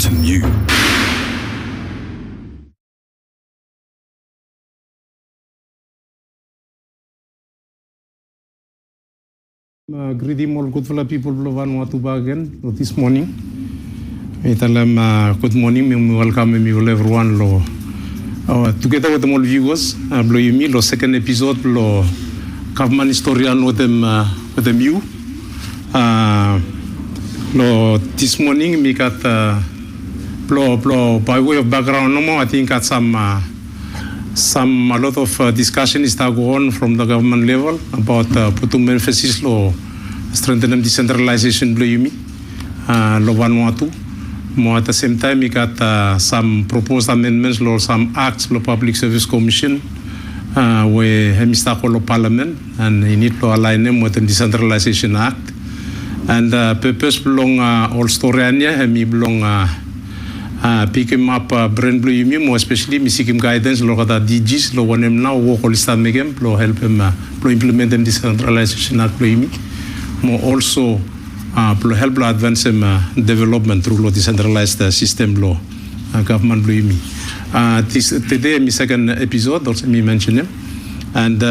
Listen you. Greeting all good fellow people of Vanuatu again this morning. Good morning, we welcome everyone. Together with all viewers, the second episode, government historian with them you. This morning, we got by way of background, I think got a lot of discussion is going on from the government level about putting emphasis on strengthening decentralization lo Vanuatu. More at the same time, we got some proposed amendments or some acts lo Public Service Commission where hemistako Parliament and we need to align them with the Decentralization Act. And purpose belong all story anya hemi belong pick him up brand blue more especially me seek him guidance lo kata DGs lo one him now work all stam megem lo help him lo implement them Decentralization Act lo more also lo help lo advance him development through lo decentralized system lo government lo this today my second episode also me mention him. And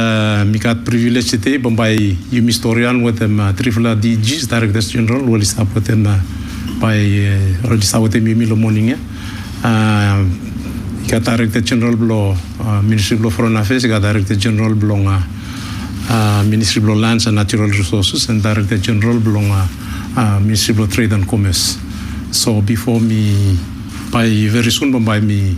we got privilege today by Yumi historian with them Trifla DGs, Directors General, will start with them by register with them Yumi morning. We got Director General below Ministry of Foreign Affairs, we got Director General belong Ministry of Lands and Natural Resources, and Director General belong Ministry of Trade and Commerce. So before me, by very soon by me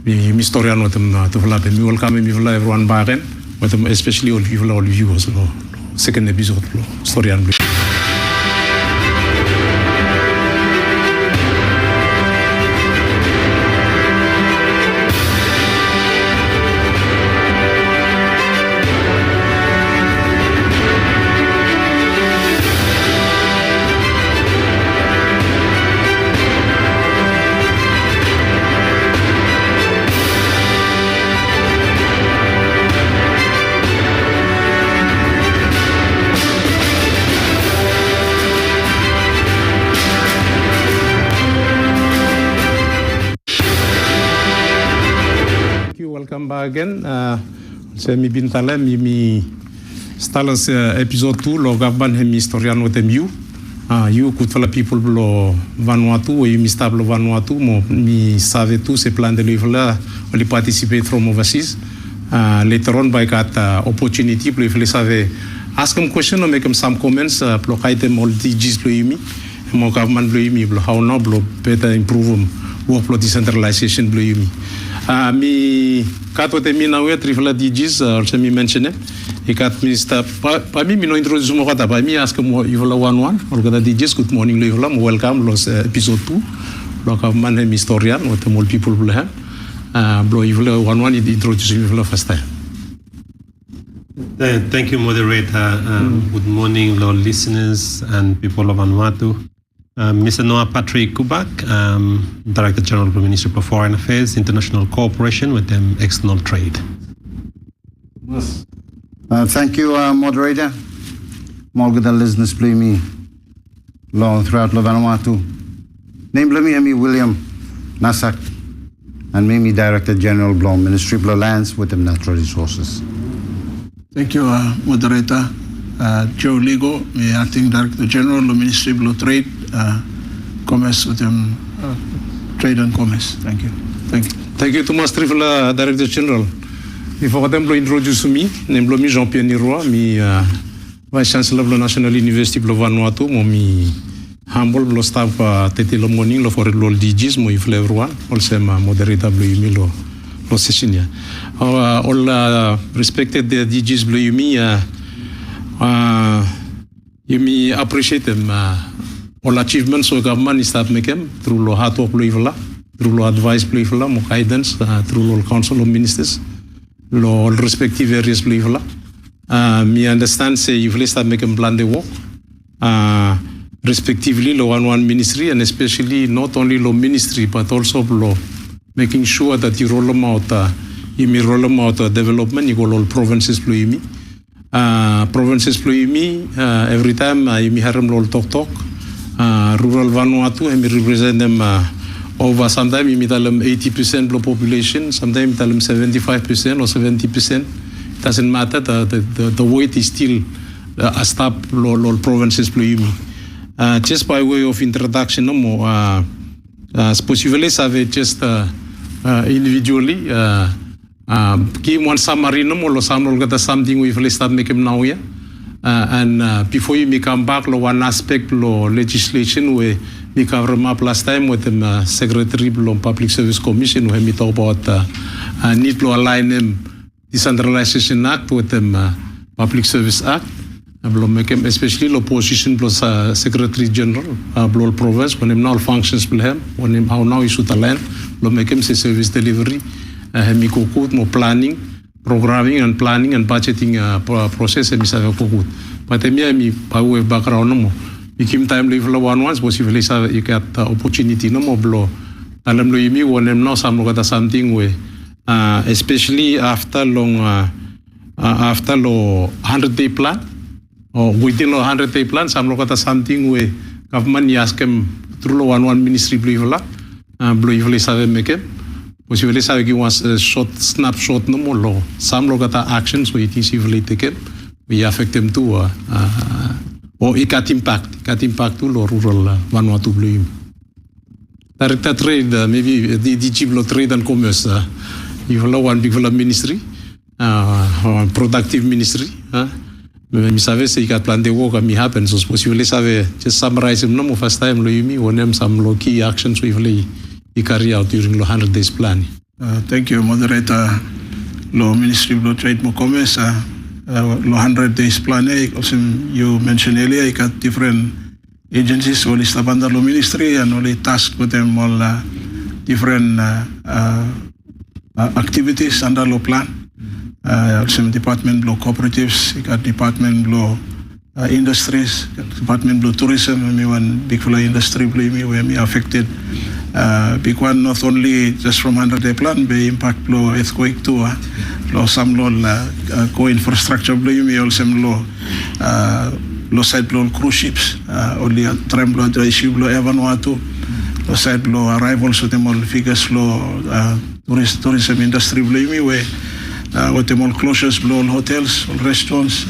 historian with them to me welcome me everyone back in. But especially all viewers, second episode, story and again, mi bintala mi stalas episode 2 lo government hem historian with them you could follow people lo Vanuatu ou mi stable Vanuatu mo mi savait tout ces plans de livre là on participate from overseas later on by got opportunity pour les savait ask them question or make them some comments pour item all DGs lo yimi mo government lo yimi how now better improve work for decentralization lo yimi mi kato te mina we trifla DGs also mi mention e kat minister pa mi no introduce mo kata pa mi ask mo ivola one or kata DGs good morning lo ivola mo welcome los episode 2 lo government hem historian with all people will have blo ivola one introduce ivola first time. Thank you, moderator. Good morning, Lord listeners and people of Vanuatu. Mr. Noah Patrick Kubak, Director General of the Ministry of Foreign Affairs, International Cooperation with External Trade. Thank you, moderator. Morgan listeners, play me long throughout Vanuatu. Name me William Nasak, and me Director General Blom, Ministry of Lands with the Natural Resources. Thank you, moderator. Joe Ligo, me Acting Director General of the Ministry of Trade, Commerce with Trade and Commerce. Thank you. Thank you to Master Director General. Before them introduce me, name me Jean-Pierre Niroy, me Vice Chancellor of the National University of Vanuatu, me humble lo staff tete lo morning lo for lo DGs mo if everyone also moderator lo session ya. All respected the DGs you me appreciate them all achievements of government is that make them through lo hard work through lo advice mo guidance through lo council of ministers lo all respective areas me understand say you start make them plan the work respectively lo one ministry and especially not only lo ministry but also lo making sure that you roll them out development you go all provinces provinces every time you hear them talk rural Vanuatu and represent them over sometimes you meet 80% of the population, sometimes 75% or 70%. It doesn't matter. The weight is still a stop all provinces play. Just by way of introduction, no more. Possibly, have just individually. Give one summary, no more. Something we've start making now, yeah. And before you come back, one aspect of legislation where we cover up last time with the Secretary of Public Service Commission, where we talk about need to align them Decentralization Act with the Public Service Act, especially the position plus Secretary General, Blol Province, when now functions will have, when how now you should align, lo make him say service delivery, hemi kokut more planning, programming and planning and budgeting process hemi sa kokut. But hemi by way of background no more. Ikim time live lo one once possibly sa you get opportunity no more blow. Alam lo yimi when now some lo something way. Especially after long after lo 100-day plan or within lo 100-day plan some lo something where government ask him through lo one ministry blue save make it possibly save give us a short snapshot no more lo some lo actions where it is easily taken we affect them too or it got impact to lo rural Vanuatu blue. Director trade maybe the DG trade and commerce you follow one big ministry, productive ministry. Me savez c'est qu'il plan de work mi happen so possibly savez just summarize no more first time lo yumi one some low key actions we will carry out during the 100 days plan. Thank you, moderator. Lo Ministry of Trade and Commerce lo 100 days plan also you mentioned earlier you got different agencies only staff under lo ministry and only tasked with them all different activities under law plan. Also Department of Cooperatives, Department of Industries, Department of Tourism, me one big full industry where me affected. Big one not only just from 100-day plan, but impact law earthquake too. Law some law co-infrastructure me also law side law cruise ships. Only a trembler the issue law Vanuatu. Law side law arrivals with them all figures law. Tourism industry blaming where what them all closures blow all hotels, all restaurants,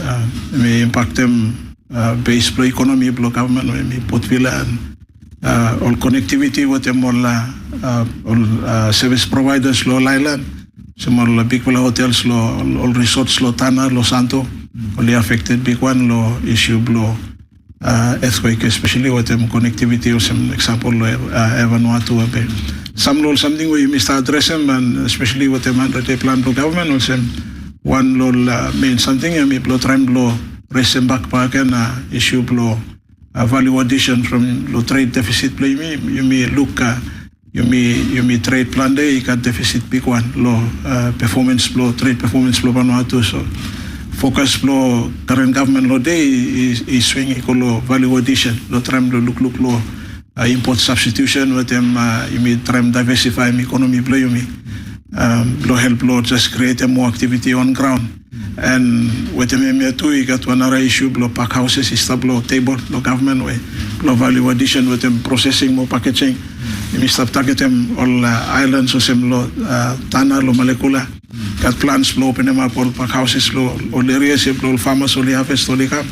may impact them base blow economy, blow government, may put villa and all connectivity with them all service providers, low island, some all big hotels, all resorts, low Tana, Los Santo, only affected big one low issue blow earthquake, especially with them connectivity or some example Vanuatu. Some law something where you must address them and especially with the 100-day plan to government also one law means something and me blow time law raise them back and issue blow value addition from law trade deficit play me you may look you may trade plan day you got deficit big one law performance blow trade performance blow Vanuatu so focus blow current government law day is swinging law value addition law time look law import substitution with them you may try to diversify my economy blow you may blow help blow just create more activity on ground and with them too you got one other issue blow pack houses is blow table blow government way blow value addition with them processing more packaging you may stop target them all islands or some blow Tana lo molecular got plants blow open them up all pack houses blow all areas blow farmers only harvest only come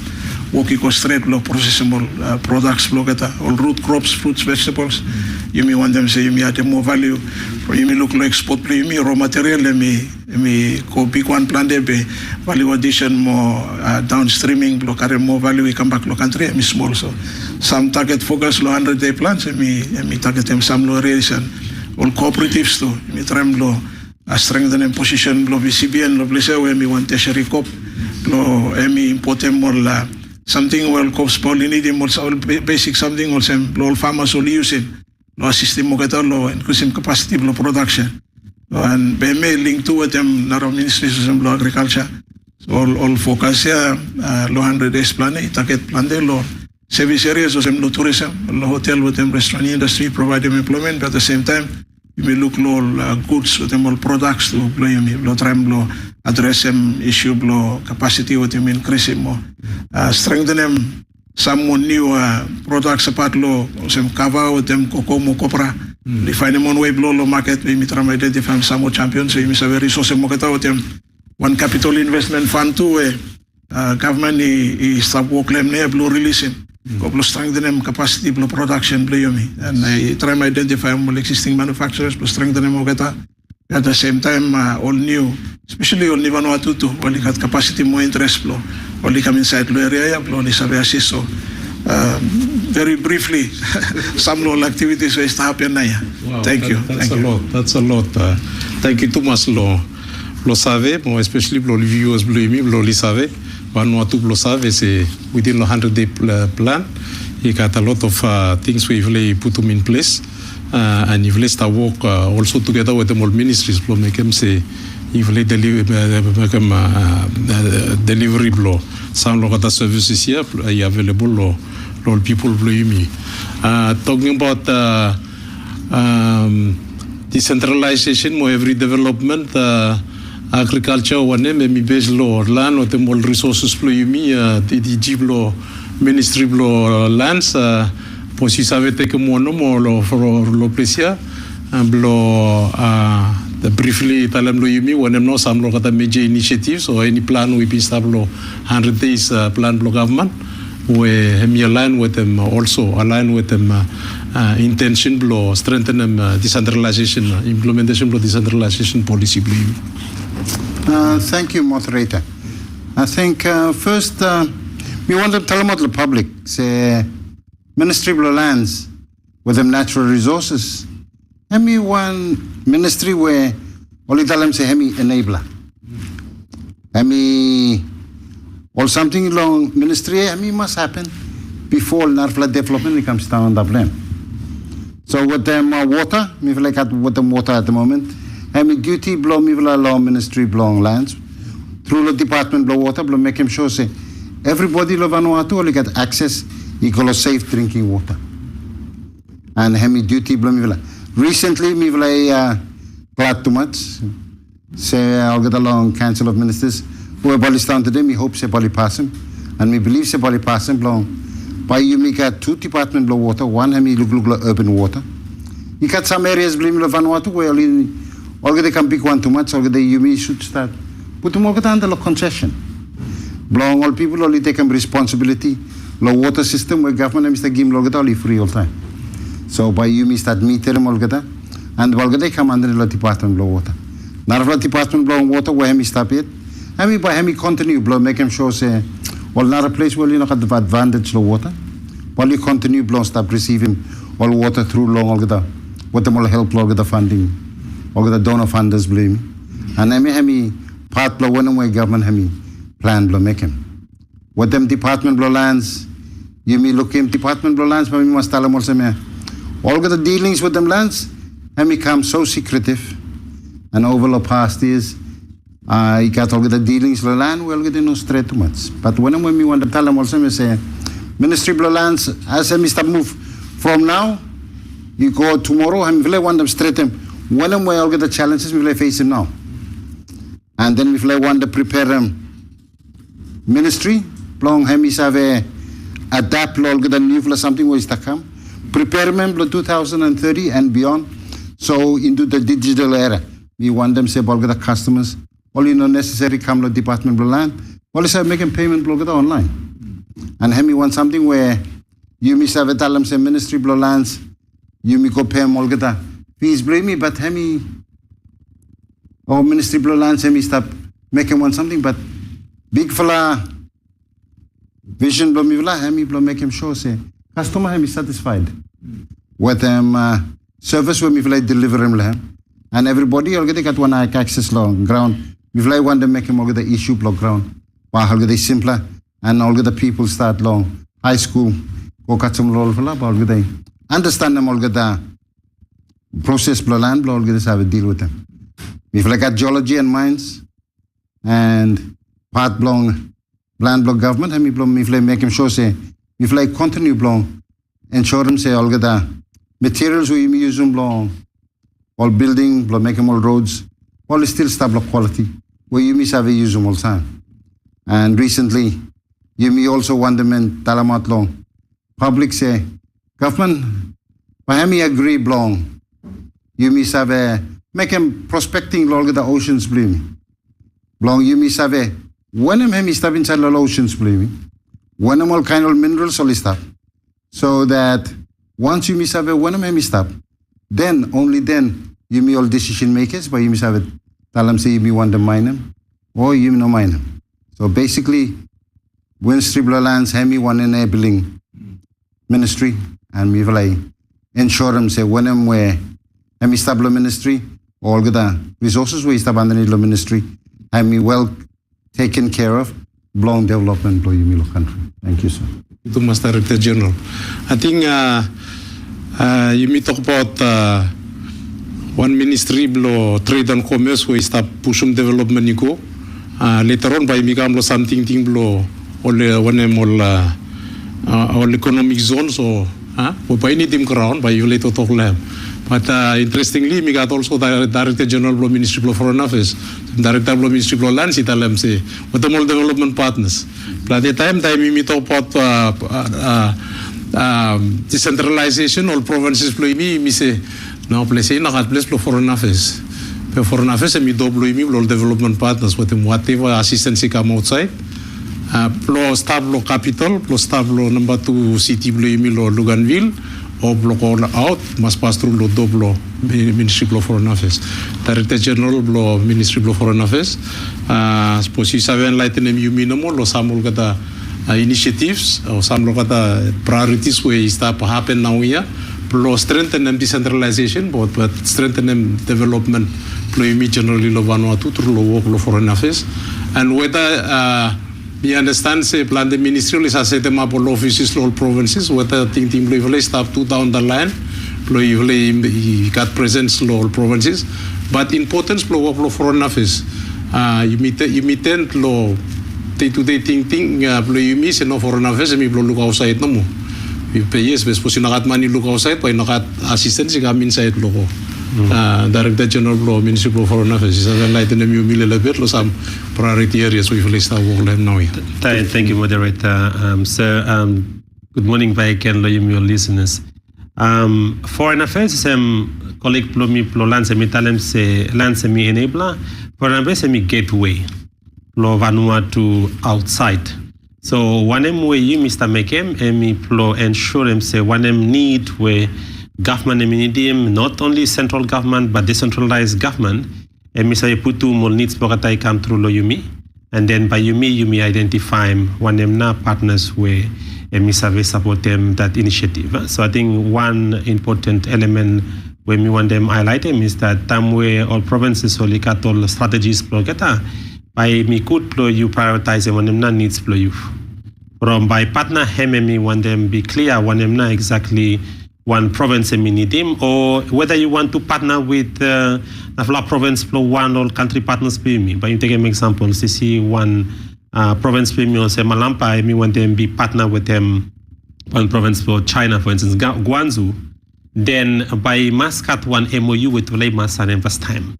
walking go straight blow processable products blow get all root crops fruits vegetables you may want them say you may add more value or you may look like export play you may raw material let me go big one plan there be value addition more downstreaming blow carry more value we come back low country me small so some target focus low 100-day plans me target them some low areas and all cooperatives too me try blow strengthen them position blow VCBN blow place where me want tertiary cop blow me import them more something well cops probably need them also basic something also all farmers only using no system mo kata lo increasing capacity lo production and be may link to with them naro ministries of agriculture so all focus here lo 100 days plan target plan de lo service areas of lo tourism lo hotel with them restaurant industry provide them employment but at the same time you may look lo goods with them all products to blow you may lo try lo address them issue blow capacity with them increase more strengthen them some more new products apart lo some cover with them cocoa copra Define one way blow low market, we try to identify some more champions, so we have a resource market out them. One capital investment fund too, where government is stop work them there, blow releasing, blow strengthen them capacity, blow production, blow me. And I try to identify all existing manufacturers, blow strengthen them market. At the same time, all new, especially all new Vanuatu too, all got capacity more interest blow, all come inside the area, blow this assist. So very briefly, some local activities will happen now. Wow, Thank you. That's Thank a you. lot. That's a lot. Thank you too much, Lo savez, especially pour les viewers, Lo li savez. Vanuatu Lo savez, c'est within the 100-day plan. He got a lot of things we really put them in place. And if let's start work also together with the more ministries, Lo make them say, if they delivery blow some local services here available law people blame me. Talking about decentralization, more every development, agriculture, one maybe based law land or the more resources blame me, DDG blow ministry blow lands, si savait que mon nom lo precia, blow briefly talam lo yumi when no some lo kata major initiatives or any plan we stable 100 days plan blow government we hemi align with them also align with them intention blow strengthen them decentralization implementation blow decentralization policy blow. Thank you, moderator. I think first we want to tell about the public say ministry blow lands with them natural resources. Hemi one ministry where only tell them say hemi enabler. Hemi or something long ministry hemi must happen before Narfla development comes down the blame. So with them water, me feel like with them water at the moment. Hemi duty blow me will allow ministry blow lands through the department blow water blow make him sure say everybody lo Vanuatu only get access equal safe drinking water. And hemi duty blow me will. Recently, me will glad too much. Say I'll get along Council of Ministers. Who are Bali down today, me hope say Bali pass him. And me believe say Bali pass him long. By you make a 2 department blow water, one hemi look urban water. You got some areas blame of Vanuatu where all they can pick one too much, all they you me should start. Put them all under the concession. Blowing all people only take responsibility. Low water system where government Mr. Gim loget all free all time. So by you me start meter molgata and molgata come under the department blow water. Narva department blow water where hemi stop it. Hemi by hemi continue blow make him show say well not a place where you know the advantage low water. While you continue blow stop receiving all water through long olgata. What them all help log the funding. Or the donor funders blame. And hemi part blow one way government hemi plan blow make him. What them department blow lands, you me look him department blow lands, but we must tell them also me. All the dealings with them lands have become so secretive and over the past years I got all the dealings with the land well get no straight too much. But when we want to tell them also me say ministry of lands as a Mr. move from now you go tomorrow and we want them straight them when we all get the challenges we will face them now. And then if we want to prepare them ministry long hemi save adapt all get the new for something was to come. Prepare them for 2030 and beyond. So into the digital era, we want them say bolga the customers. All you know necessary come to department of land. All is making payment bolga online. And hemi want something where you miss have tell them say ministry of lands. You me go pay bolga the fees blame me, but hemi or ministry of lands hemi stop making one something. But big fella vision blow me vla hemi blow make him show say customer hemi satisfied. With them service when we fly deliver him and everybody already got one access long ground. We fly one to make him all the issue block ground. While they simpler and all the people start long high school go cut some roll for all the understand them all get the process blow land blow all get have a deal with them. We fly got geology and mines and part blown land block government and we fly make him show say we fly continue blown. Ensure say all the materials we use them long, all building, make them all roads, all is still stable quality. Where you miss have use them all time. And recently, you may also want them in Talamat long. Public say, government, Miami agree long, you mi sabe make him prospecting lol the oceans blue. Blong you mi sabe when him stop inside the oceans blue. When all kind of minerals all stop. So that once you mi sabe when him stop, then only then you mi all decision makers, but you mi sabe tell them say you mi want to mine him or you no mine him. So basically when Stribler lands hemi one enabling ministry and me like ensure them say when him where hemi stable ministry all the resources we stable underneath the ministry hemi well taken care of blown development blow you country. Thank you, sir. To Master Director General. I think you may talk about one ministry blow trade and commerce where start pushing development you go. Later on by me blow something blow all economic zones or by any team ground by you later talk lab. But interestingly, we got also Director General of Ministry of Foreign Affairs, Director of Ministry of Lands, Italy, say, what the more development partners. But at the time we talk about decentralization, all provinces play me say, no place, not place for Foreign Affairs. Foreign Affairs, and we double me all development partners, whatever assistance come outside. Plus tableau capital, plus tableau number 2 city blue or Luganville. Or block all out must pass through the double Ministry of Foreign Affairs. Director General of Ministry of Foreign Affairs. Suppose you have enlightened you minimal or some kata initiatives or some kata priorities where start happen now here. Plus strengthen them decentralization, but strengthen them development. Plus generally lo Vanuatu through the work of Foreign Affairs, and whether. We understand say plan the ministerial is a set them up all offices, all provinces, whether think blue stop to down the line, blue got presence all provinces, but importance blow of Foreign Affairs. You meet law day-to-day thing blue you miss and no Foreign Affairs and people look outside no more. You pay yes, but suppose you not money look outside, but you not assistance you come inside logo. Director General of Ministry of Foreign Affairs is enlightened you little bit some priority areas we will start working now. Thank you, moderator. Good morning, Vaiken, your listeners. Foreign Affairs colleague plomi plo lansemi talem se lansemi enabler. Foreign Affairs gateway plo Vanuatu outside. So one way you Mr. Mekem emi plo ensure say one need where government medium, not only central government but decentralized government. And Mr. Putu mol needs bogatai come through lo yumi, and then by yumi identify one them na partners where Mr. support them that initiative. So I think one important element when we want them highlight them is that time where all provinces or all strategies plogeta by me could plo you prioritize one them na needs plo you. From by partner me want them be clear one them na exactly one province need him, or whether you want to partner with Nafla province plus one or country partners pay me. But you take an example, CC one province pay me or say Malampa, me want them be partner with them one province for China, for instance, Guangzhou. Then by Muscat one MOU with Ulemas and first time.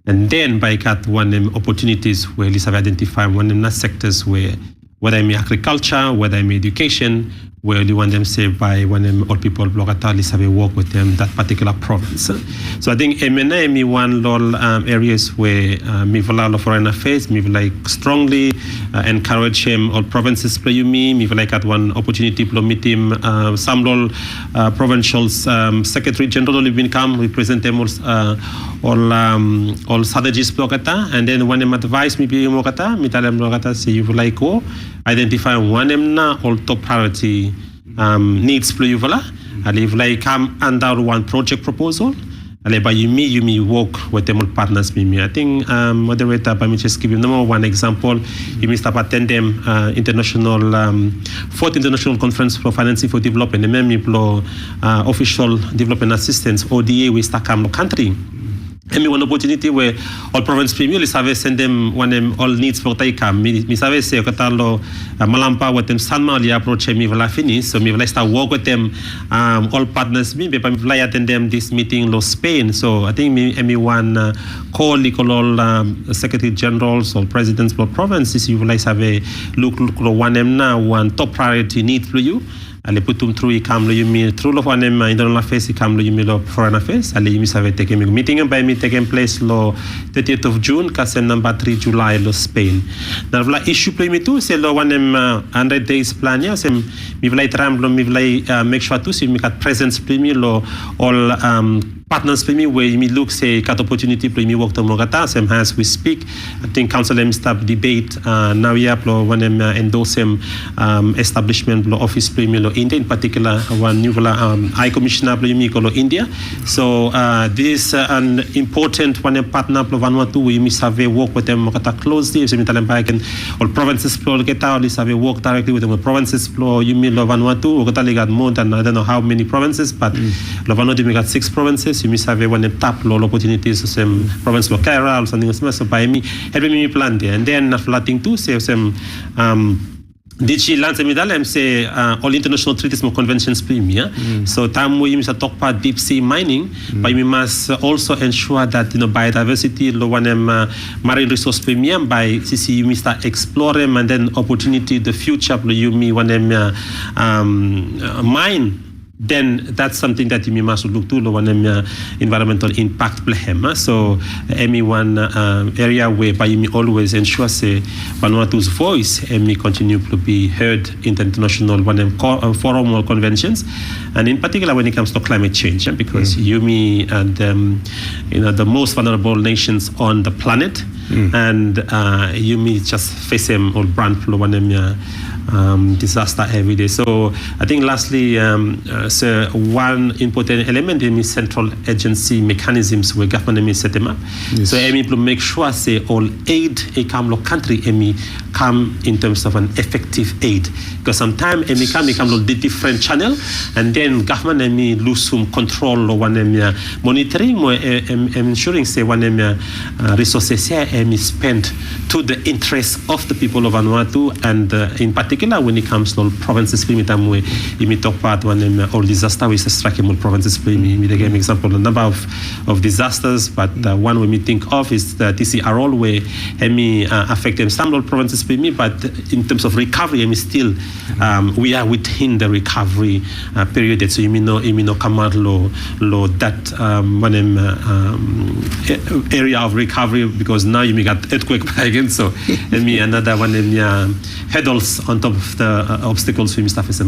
And then by cut one opportunities where Lisa identify one sectors where whether I'm agriculture, whether I'm education, where you want them saved by when all people blogatali have a work with them that particular province. So I think MNA one lol areas where me volala foreign affairs, me like strongly encourage him all provinces play me like at one opportunity to meet him some lol provincial secretary general been come represent them all strategies blogata, and then when them advise me be mogata, me tell them blogata say you like go identify one them na all top priority needs play you voila. I live like come under one project proposal. By you may work with them all partners. I think moderator, by me just give you number one example. You may start attend them international 4th international conference for financing for development. And me official development assistance ODA we start come country. And one opportunity where all province premier is have send them one them all needs for taika. Me save say katalo malampa with them sanma li approach me vela finish. So me vela start work with them all partners me but me attend them this meeting lo Spain. So I think me one call all secretary generals or presidents for provinces you like have a look one them now one top priority need for you. ale putum through ikam lo yumi through lo wanem internal affairs ikam lo yumi lo foreign affairs ale yumi save taken meeting by me taken place lo 30th of June kasem number 3 July lo Spain na vla issue play me tu c'est lo wanem 100 days plan ya sem mi vla tram lo mi vla make sure tu si mi kat presence play me lo all partners for me where me look say cat opportunity for me work to Mogata same as we speak. I think council them start debate now we have when them endorse them establishment lo office for me lo India in particular one new high commissioner for me lo India. So this an important one partner for Vanuatu we must have work with them Mogata closely so me tell them back and all provinces floor get out this have work directly with them provinces floor you mean lo Vanuatu Mogata got more than I don't know how many provinces but lo Vanuatu we got 6 provinces. You must have one tap low opportunities to some province of Kerala or something so by me helping me plan there and then flatting too say some did she land medal say all international treaties more conventions premier so time we must talk about deep sea mining but we must also ensure that biodiversity low one marine resource premier by CC you must explore them and then opportunity the future you me one mine then that's something that you must look to when environmental impact play so any one area where by you always ensure say Vanuatu's voice and continue to be heard in the international forum or conventions and in particular when it comes to climate change because YUMI and the most vulnerable nations on the planet and YUMI just face them all brand flow disaster every day. So I think lastly, so one important element in central agency mechanisms where government set them up. Yes. So EMI to make sure say all aid a come country EMI come in terms of an effective aid. Because sometimes EMI come the different channel and then government EMI lose some control or one EMI monitoring or ensuring say one EMI resources here EMI spent to the interest of the people of Vanuatu and in particular when it comes to provinces primitam we imi talk about when all disaster we strike all provinces primi we give example the number of disasters but one we think of is the TCR where emi affect them some provinces primi but in terms of recovery emi still we are within the recovery period so you know come out low that area of recovery because now you may got earthquake again so emi another one hurdles on top of the obstacles we must face.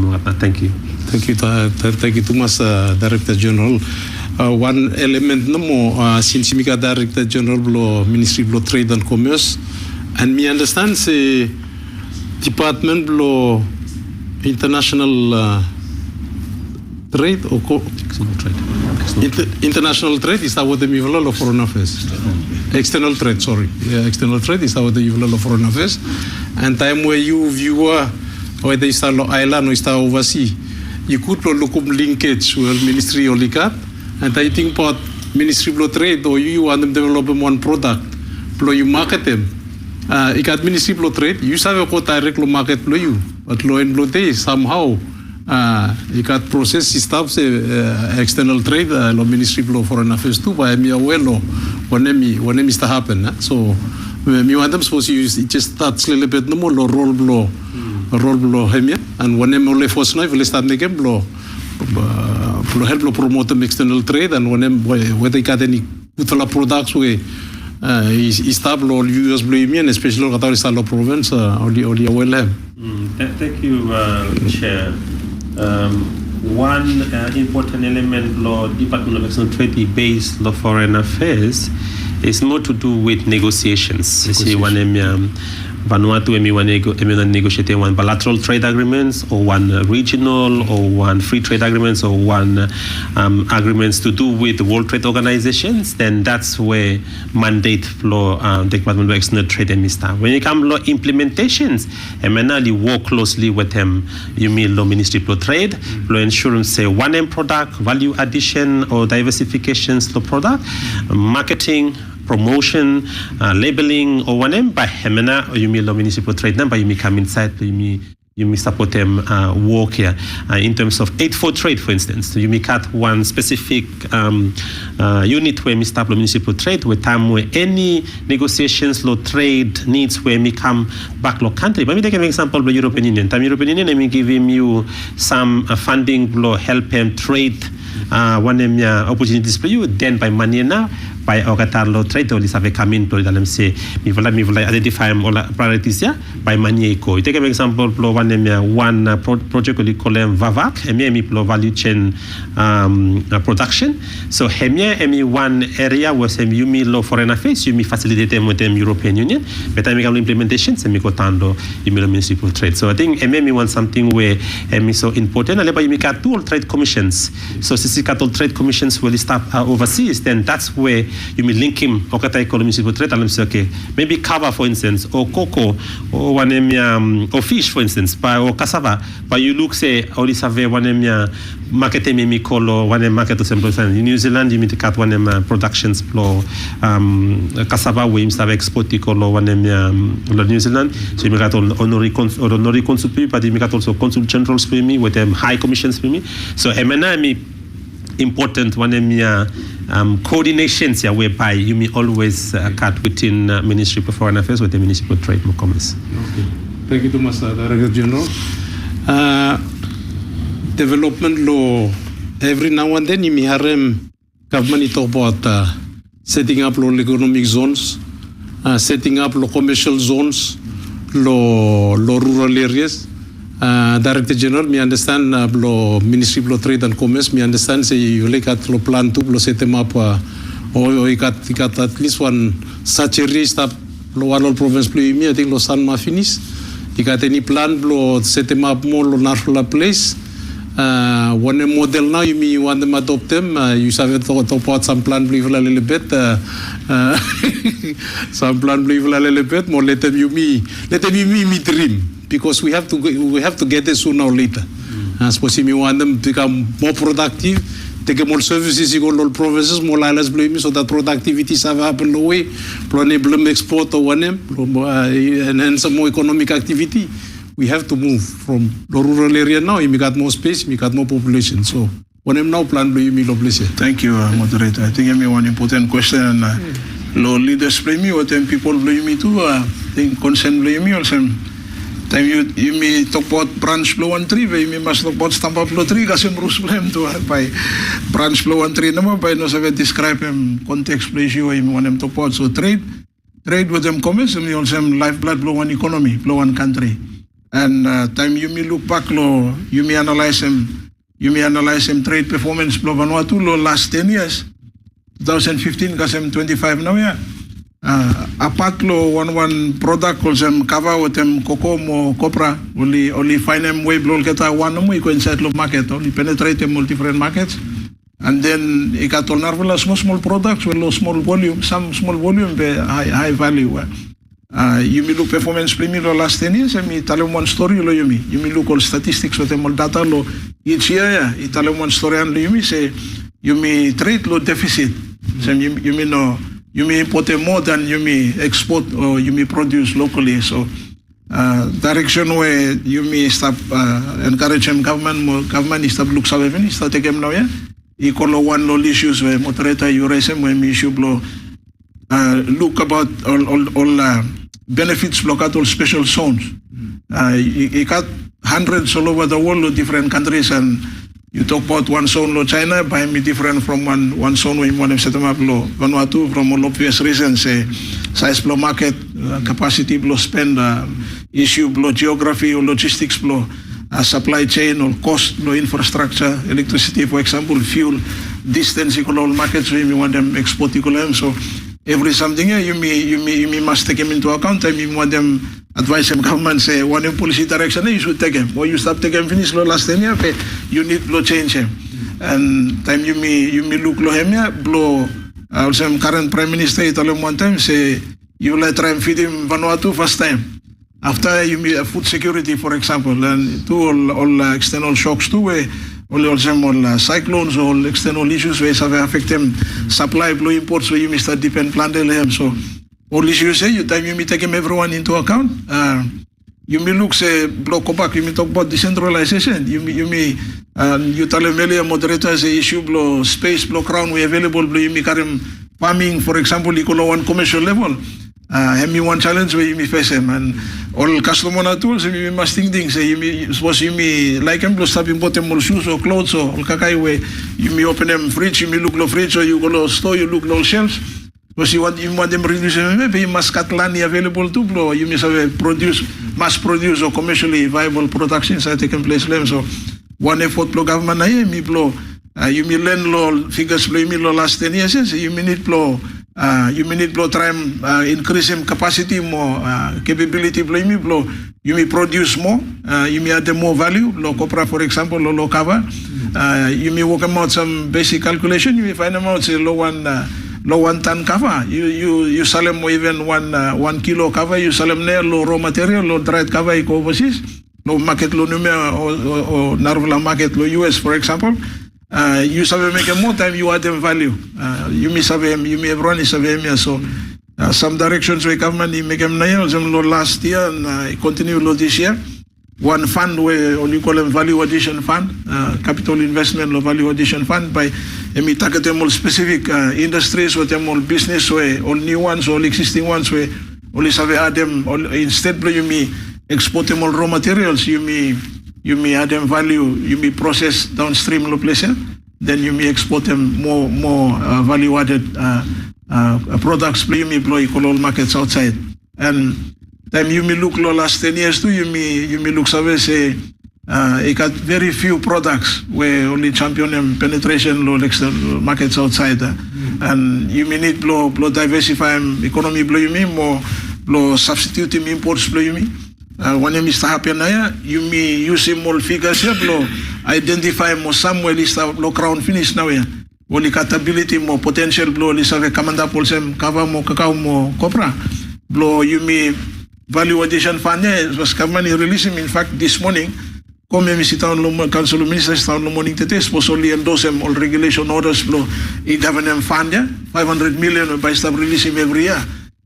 Thank you. Thank you too much, Director General. One element no more since we got Director General below Ministry below Trade and Commerce, and me understand the Department below International Trade or International Trade is our the level of foreign affairs. External trade, sorry. Yeah, external trade is our the level of foreign affairs. And time where you view whether it's a island or it's overseas, you could look up linkage with Ministry of Likat. And I think about Ministry of Trade or you want them develop one product, you market them. You got Ministry of Trade, you have a direct market you, but low and blow somehow. You got process stuff external trade lo Ministry of Foreign Affairs too by me well when it start happen so me want them suppose you just start a little bit no more role blow hemia and when them only force no will start the game blow help promote them external trade and when them where they got any good products we stable US blue especially at our province or the well have. Thank you Chair. One important element law Department of External Trade based law foreign affairs is more to do with negotiations. See one Vanuatu negotiate one bilateral trade agreements or one regional or one free trade agreements or one agreements to do with the World Trade Organizations, then that's where mandate for the Department of External Trade and Mr. When it comes to implementations, MNL work closely with them. You mean law Ministry of Trade, law insurance say one end product, value addition or diversifications to product, marketing, promotion, labeling or one by Hemena or you mean law Ministry of Trade number you may come inside you you may support them work here in terms of aid for trade, for instance. So you may cut one specific unit where we start municipal trade, where time where any negotiations law trade needs where we come back law country. But me take an example of the European Union. Time European Union, I mean giving you some funding law help them trade one of the opportunities for you. Then by money now, by Ogatarlo trade, or have come in to them say, me will identify all priorities here by money. Take an example, one project we call them VAVAC, me value chain production. So hemia one area where you me law foreign affairs, you me facilitate them with them European Union, but I make implementation, so me go tando you municipal trade. So I think me want something where me so important. And you make two trade commissions. So since you trade commissions will start overseas, then that's where you may link him okata municipal trade and say okay, maybe cover for instance, or cocoa, or one or fish for instance, or cassava. But you look say all this have one market me call or one market in New Zealand you mean to cut one productions for cassava we have export or one New Zealand. So you got honorary consul, but you got also consul generals for me with them high commissions for me. So MNI important one coordinations whereby you may always cut within Ministry of Foreign Affairs with the Municipal Trade and Commerce. Okay. Thank you, Thomas, Director General. Development law, every now and then you may have government talk about setting up low economic zones, setting up low commercial zones, low rural areas. Director General, me understand blo Ministry of Trade and Commerce, me understand say you like at lo plan to blo set them up or you got at least one such a race up lo one province play me I think lo San Mafinis. You got any plan blo set them up more lo national place. One model now you want them adopt them. You have thought about some plan believe a little bit. Some plan believe a little bit more. Let them me dream. Because we have to get there sooner or later. Suppose you want them to become more productive, take more services, you go all provinces, more lilas blame so that productivities have happened away, enable them export or one and then some more economic activity. We have to move from the rural area now. We got more space, we got more population. So when I'm now plan blame me place. Thank you, moderator. I think I mean one important question. Law leaders blame me, or then people blame me too. I think consent blame me also. Time you may talk about branch flow and tree, you may must talk about stamp flow tree, kasi Bruce blame to by branch flow and tree naman, by no sabi describe him context ratio, you want them talk about. So trade with them commerce, and also lifeblood flow one economy, flow one country. And time you may look back, you may analyze him trade performance flow Vanuatu last 10 years, 2015 kasi 25 now yeah. Apart lo one product called them cover with them cocoa mo copra only find them way blow kita one mo iko inside lo market only penetrate them different markets and then ikato narvela small products with low small volume some small volume be high value you may look performance premium lo last 10 years and me tell one story lo you may look all statistics with them all data lo each year I tell one story and you may say you may trade lo deficit so you may know you may import more than you may export or you may produce locally. So direction where you may stop encouraging government is stop look saving, start taking now yeah. Equal one low issues where moderator you raise them when we should blow look about all benefits block out all special zones. You got hundreds all over the world of different countries and you talk about one zone lo China, by me different from one zone where you want to set them up lo Vanuatu from all obvious reasons. Size blow market, capacity blow spend, issue blow geography or logistics blow, supply chain or cost blow infrastructure, electricity for example, fuel, distance equal all markets where you want them export equal them. So every something you may must take them into account. I mean want them advise them government say one policy direction you should take them or you stop taking finish law last 10 years you need to change him and time you may look lo hemia blow also current prime minister tell him one time say you will try and feed him Vanuatu first time after you may food security for example and to all external shocks too where all cyclones all external issues where have affect them supply blow imports where you may start depend plan them so all issues say you time you may take him everyone into account you may look say block back, you may talk about decentralization. You tell them earlier moderator say issue blow space blow crown we available blow you may carry farming, for example, you call on commercial level. Have me one challenge where you may face him and all customer tools you must think things say you suppose you may like them blow stopping bottom or shoes or clothes or kakai way you may open them fridge, you may look low fridge or you go to store, you look low shelves. Because you want them reduce maybe you must cut land available to blow, you must have mass produce or commercially viable productions are taking place. So one effort blow government me blow you may learn law figures blow you may law last 10 years you may need blow try increase him capacity more capability blow you may produce more you may add more value low copra for example or low cover you may work out some basic calculation you may find them out say low one ton cover you sell them even 1 kilo cover you sell them there low raw material low dried cover you go overseas low market low numia or Narvala market low US for example. You save make more time you add them value. You may save you may run is so some directions where government make them now some last year and continue this year. One fund where you call them value addition fund, capital investment or value addition fund by me target them all specific industries or them all business where all new ones all existing ones where only save add them all, instead you may export them all raw materials you may add them value, you may process downstream location, then you may export them more value added products, you may blow all markets outside. And time you may look last 10 years too, you may look say it got very few products where only champion them penetration low external markets outside. And you may need blow diversify economy blow you mean more blow substitute imports blow you mean. When you Mr. Happy you may use more figures here, blow identify more somewhere list low crown finish now here. Only capability more potential blow list have a commander pulsem cover more cacao more copra. Blow you may value addition fund was company releasing in fact this morning. Come sit down council of ministers down the morning today supposed only endorse them all regulation orders blow it have them fund 500 million by stop releasing every year.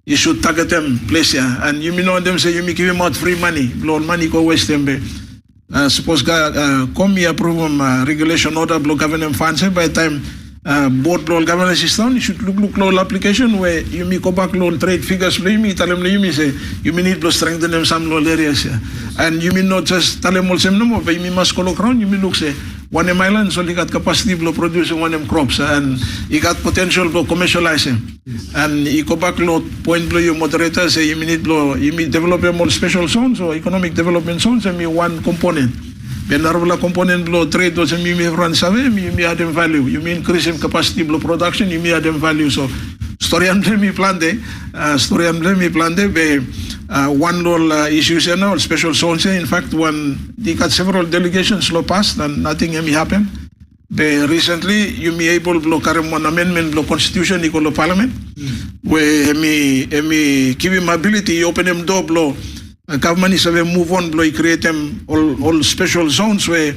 You should target them place here and you may know them say you may give them out free money blow money go waste them suppose come here approve regulation order blow government funds by the time board blow government system you should look low application where you may go back low trade figures blow you may tell them you may say you may need to strengthen them some low areas here and you may not just tell them all same no more but you may must call around you may look say one of island so you got capacity blow producing one of crops and you got potential blow commercialize them and you go back low point blow your moderator say you may need blow you may develop more special zones or economic development zones and me one component when Narvala component blow trade doesn't mean you may run survey you may add them value you may increase them capacity blow production you may add them value so story and me plan de be one little issues now special zones in fact one they got several delegations law passed and nothing may happen be recently you may able blow carry one amendment blow constitution equal to parliament where me give him ability open them door blow government is a move on blow create them all special zones where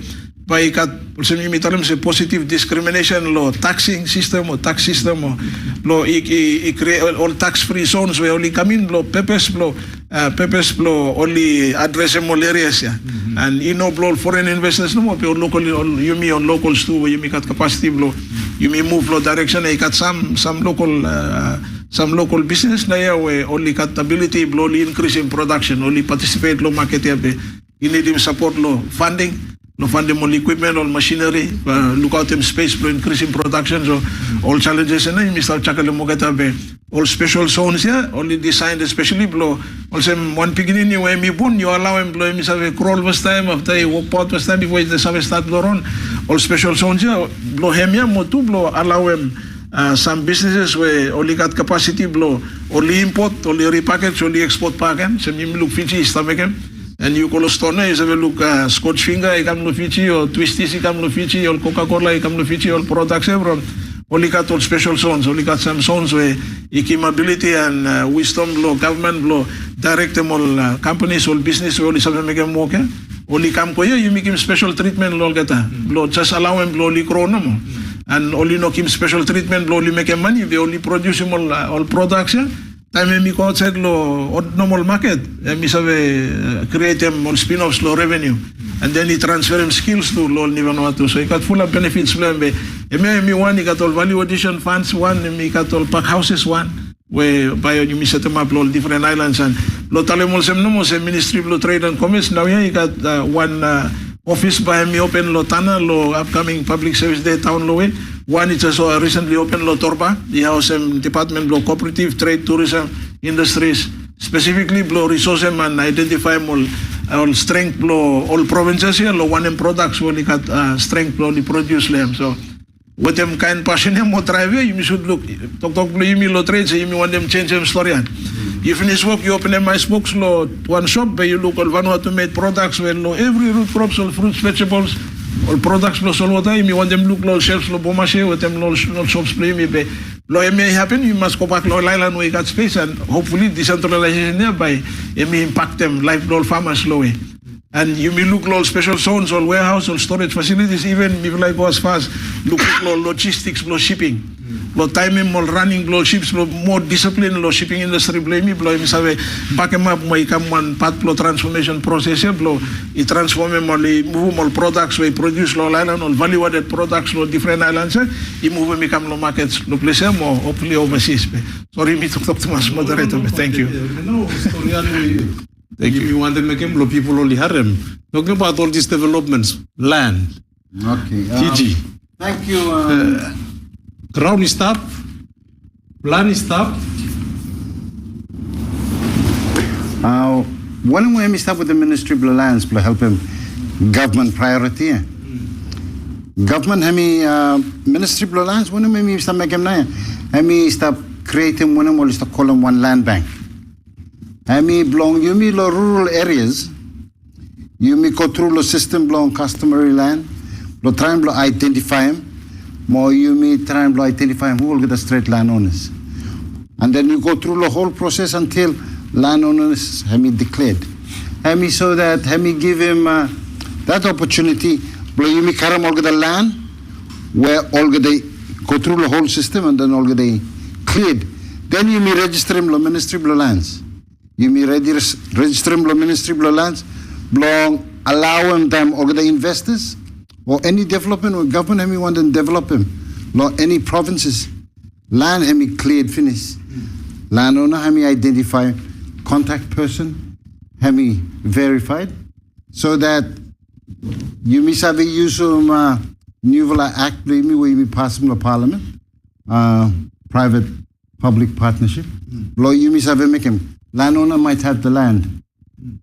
by got say positive discrimination law taxing system or tax system or law create all tax free zones where only come in blow purpose blow only addressable areas and you know blow foreign investors no more locally you may on locals too where you may got capacity blow you may move blow direction you got some local business now where only got ability blow only increase in production only participate low market you need him support low funding no fund them all equipment, all machinery, look out them space for increasing production, so all challenges and then Mr. Chakale all special zones here, only designed especially blow. Also one beginning where me born, you allow him blow him have a crawl was time after he walk out was time before the service start blow on. All special zones here, blow him here, more to blow, allow him some businesses where only got capacity blow, only import, only repackage, only export package, some you look Fiji is and you call a stone, you have a look Scotch finger, you come to Fiji, or Twisties, you come to Fiji, or Coca-Cola, you come to Fiji, all products, everyone. Only got all special zones, only got some zones where ability and wisdom blow, government blow, direct them all companies, all business, only some make them work. Only come here, you make him special treatment, all get blow, just allow him blow, only grow no more. And only knock him special treatment, blow, only make him money, they only produce him all products, time mi ko outside lo normal market, mi sabe create them all spin-offs lo revenue. And then he transfer him skills to lo ni Vanuatu. So he got full of benefits plan be. Mi one, he got all value addition funds one, mi got all park houses one, where by you mi set them up all different islands and lo talemol sem no mo se Ministry of Trade and Commerce. Now he got one office by me open lo Tana lo upcoming public service day town lo. One is also recently opened lo Torba. He has department lo cooperative trade tourism industries specifically lo resource and identify all strength lo all provinces here lo one products when he got strength lo the produce them. So what them kind passion him mo drive you should look talk you lo trade so you want them change them story. You finish work, you open a my spokes lo one shop where you look all Vanuatu made products where lo every root crops, all fruits, vegetables, all products lo solo time you want them look lo shelves lo bomashe with them lo shops play me be lo may happen you must go back lo island where you got space and hopefully decentralization nearby it may impact them like lo farmers lo way. And you may look lo special zones or warehouse or storage facilities even if like go as far as look lo logistics lo shipping. Lo timing mo running lo ships lo more discipline lo shipping industry blame lo mi sabe back em up mo ikam one part lo transformation process lo I transform mo li move mo products we produce lo island or value added products lo different islands I move mi kam lo markets lo place mo hopefully overseas sorry me talk too much moderator thank you. Thank you. You want to make him lo people only harem. Talking about all these developments, land. Okay. TG. Thank you. Ground is up. Plan is up. When we start with the Ministry of Lands, to help him government priority. Government, Ministry of Lands, when we start making him start creating one we start calling one land bank. Belong you me lo rural areas. You me go through the system belong customary land. Lo try and identify him. More you me try and identify who will get the straight landowners. And then you go through the whole process until landowners declared. So that give him that opportunity. You me carry all the land where all they go through the whole system and then all they cleared. Then you me register him the Ministry of Lands. You may register him the Ministry of Lands, belong allow them or the investors or any development or government want to develop him. Law any provinces, land cleared finish. Landowner identify contact person, verified, so that you may have a use of new act where you pass from the parliament, private public partnership. Law you may have a make him. Landowner might have the land,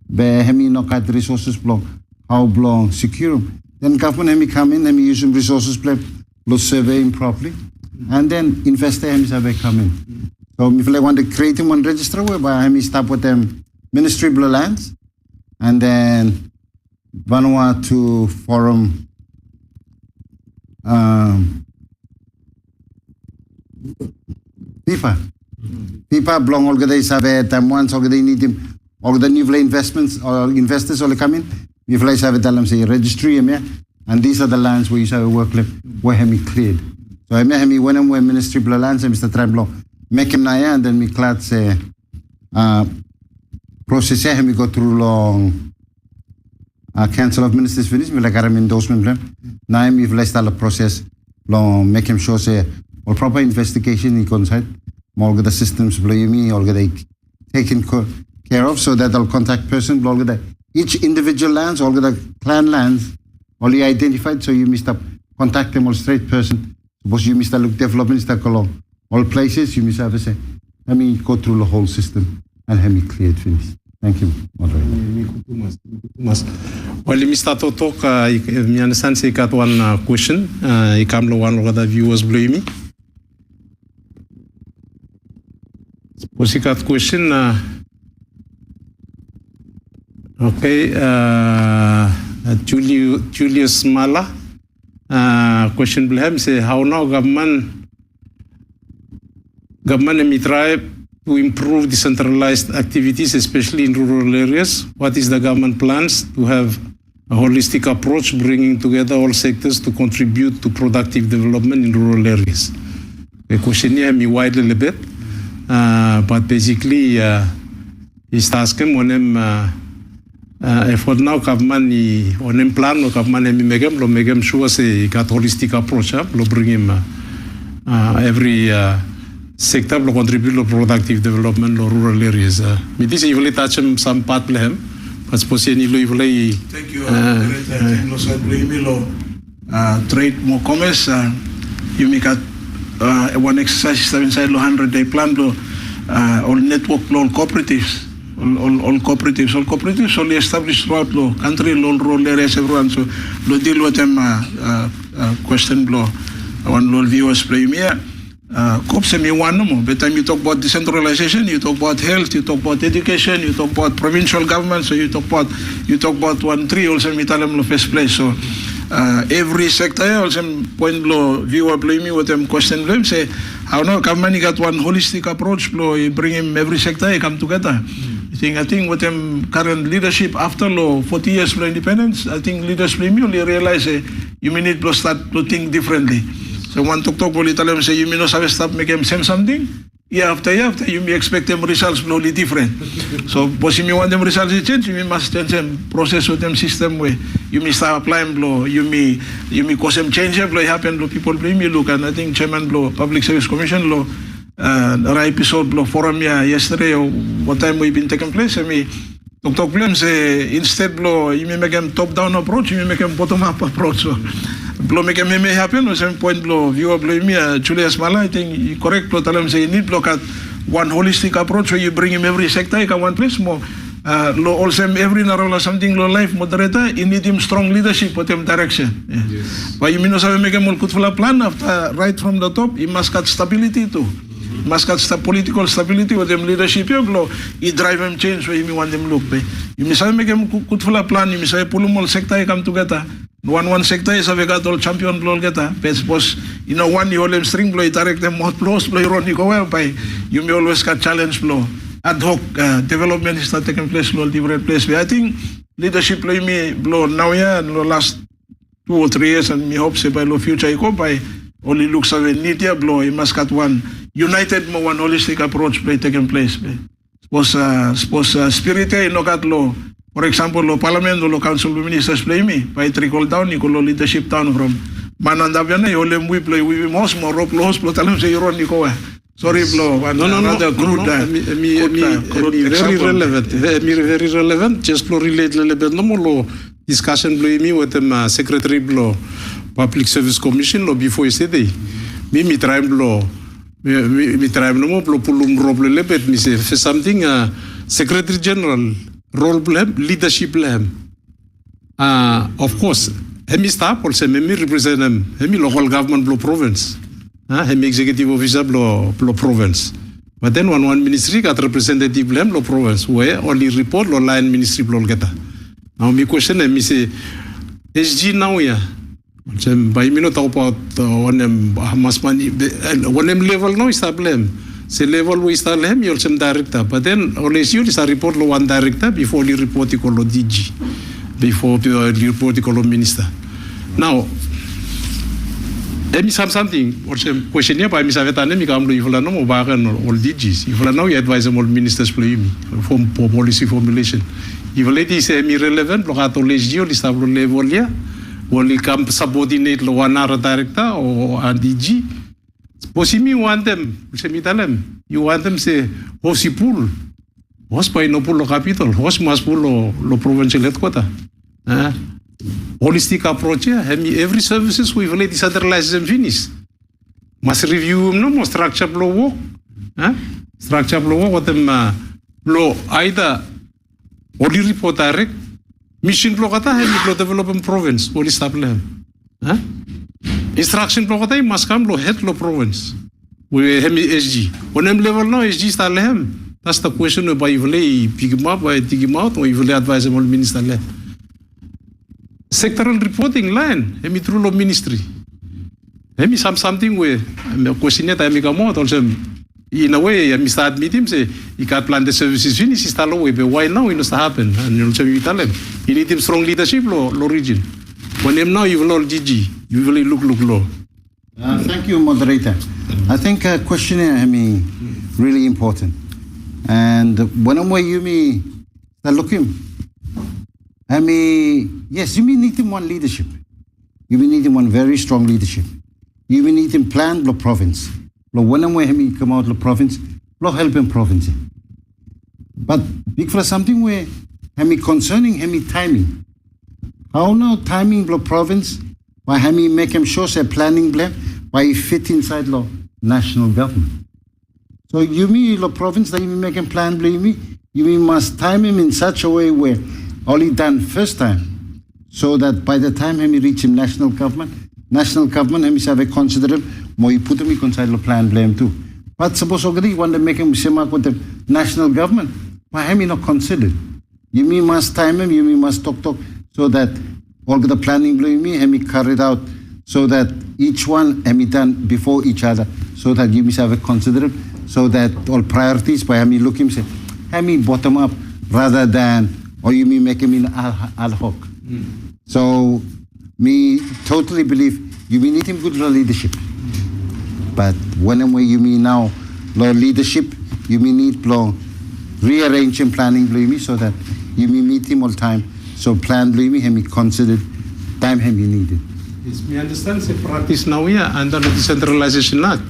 but not got the resources block, how long secure them. Then government come in, use some resources block, survey him properly, and then investor come in. So if I want to create him one register whereby start with them Ministry of Lands, and then Vanuatu Forum People belong all the have time once all they need him all the new investments or investors all come in. We have tell them say registry him and these are the lands where you have a work where cleared. So I may when I'm Ministry of Lands and Mr. Tremblo make him naya and then me clad say process him go through long Council of Ministers finish me like endorsement plan. Now me start the process long make him sure say all proper investigation he conside. All the systems all they taken care of so that all contact person all the each individual lands all the clan lands only identified so you must contact them all straight person suppose you must look development along all places you must have to say go through the whole system and cleared finish. Thank you. Well, Mr. Totok, I understand you got one question. You come to one of the viewers blame me. Pussycat question. Okay. Julius Mala. Question blame say how now government may try to improve decentralized activities, especially in rural areas. What is the government plans to have a holistic approach, bringing together all sectors to contribute to productive development in rural areas? The question here may wide a little bit. But basically, he's asking when him effort now government on him plan lo government him make him sure say got holistic approach lo bring him every sector lo contribute lo productive development lo rural areas. Me this even touch him some part le him. But suppose ni lo even Thank you. Lo sa lo trade mo commerce you make one exercise inside lo 100-day plan lo all network lo all cooperatives. All cooperatives only established throughout the country, all rural areas, everyone. So, lo deal with them question blow. One little viewers play me. Cops me one no more. By the time you talk about decentralization, you talk about health, you talk about education, you talk about provincial government, so you talk about 1-3 also me tell them the first place. So every sector also point blow viewer play me with them question them say how now government got one holistic approach blow you bring him every sector come together. I think with them current leadership after 40 years of independence, I think leaders only realize you may need to start to think differently. So one talk will tell them say you may not have stop make them same something. Year after you may expect them results slowly different. So but if you want them results to change, you must change them process with them system way. You may start applying blow, you may cause them change blow happen blow people blame you look and I think Chairman blow Public Service Commission law episode blow forum yesterday or what time we've been taking place. I mean talk them say instead blow you may make them top down approach, you may make them bottom up approach. So blow make them may happen or some point blow viewer blow me Julius Mala I think you correct blow tell them say you need block at one holistic approach where you bring him every sector in one place more also every narrow something low life moderator you need him strong leadership with him direction. Yes. But you mean also make him a plan after right from the top you must got stability too. Must got political stability with them leadership you drive them change where you want them look you must make them a plan you must pull them all sector come together one sector is have got all champion blow get suppose you know one you hold them string blow you direct them more blows blow you run you go well by you may always got challenge blow ad hoc development is not taking place blow different place I think leadership blow me blow now and last 2 or 3 years and me hope say by the future you go by only looks of a neat blow you must got one united more one holistic approach play taking place suppose spirit no got law for example law parliament or council of ministers play me by trickle down you go leadership down from manandaviana you only we play we most more rope laws blow tell them say you run you go sorry blow very relevant just blow relate a little bit no more discussion blow me with them secretary blow Public Service Commission lo before yesterday me try blow me try no more blow pulum rob le bet me say for something Secretary General role blame leadership blame of course hemi staff also me represent them hemi local government blow province hemi executive officer blow province but then one ministry got representative blame blow province where only report lo line ministry blow get now me question me say SG now by me not talk about one mas money one level no is problem say level we start them you'll some director but then always you is a report lo one director before the report to lo DG before the report to lo minister now something or some question here by Miss Avetane mi kam lo ifula no mo ba kan all DGs ifula no you advise all ministers play me from policy formulation ifula di say mi relevant lo kato legio li stablo level ya only come subordinate lo one director or DG. Posimi want them, you want them say, hosi pool, hos pa no pool lo capital, hos mas pool lo provincial headquarter. Holistic approach, every services we will decentralize and finish. Must review no more structure blow work. Structure blow work what them blow either only report direct. Mission block ata hai blow development province only stable hai instruction block ata must come lo head lo province we hemi SG on em level no SG style hem that's the question by evole big map by dig out or evole advisable minister le sectoral reporting line hemi through lo ministry hemi something we question ata hemi kamo also in a way I start meeting say you got plan the services finish is talo way but why now it not happen and you also you tell them you need him strong leadership lo region when him now you will all GG you will look low. Thank you moderator I think a questionnaire, really important. And when I'm with you, look him. Yes, you need him one leadership. You need him one very strong leadership. You need him plan the province. When I'm with him, come out the province, help him province. But big for something where concerning timing. How now timing the province? By make him sure say planning blame by fit inside the national government. So you mean the province that you make him plan blame me? You must time him in such a way where only done first time, so that by the time he reach him national government he have a consider him more you put him inside the plan blame too. But suppose already want to make him same with the national government, why him not considered? You must time him, you must talk so that all the planning blame me him carried out so that each one done before each other, so that you must have a consider him, so that all priorities by look him say bottom up rather than or you make him in ad hoc. So me totally believe you need him good leadership. But when you mean now leadership, you need rearrange and planning blame so that you meet him all time. So plan blame him considered time him you needed. Yes, me understand the practice now under the Decentralization Act.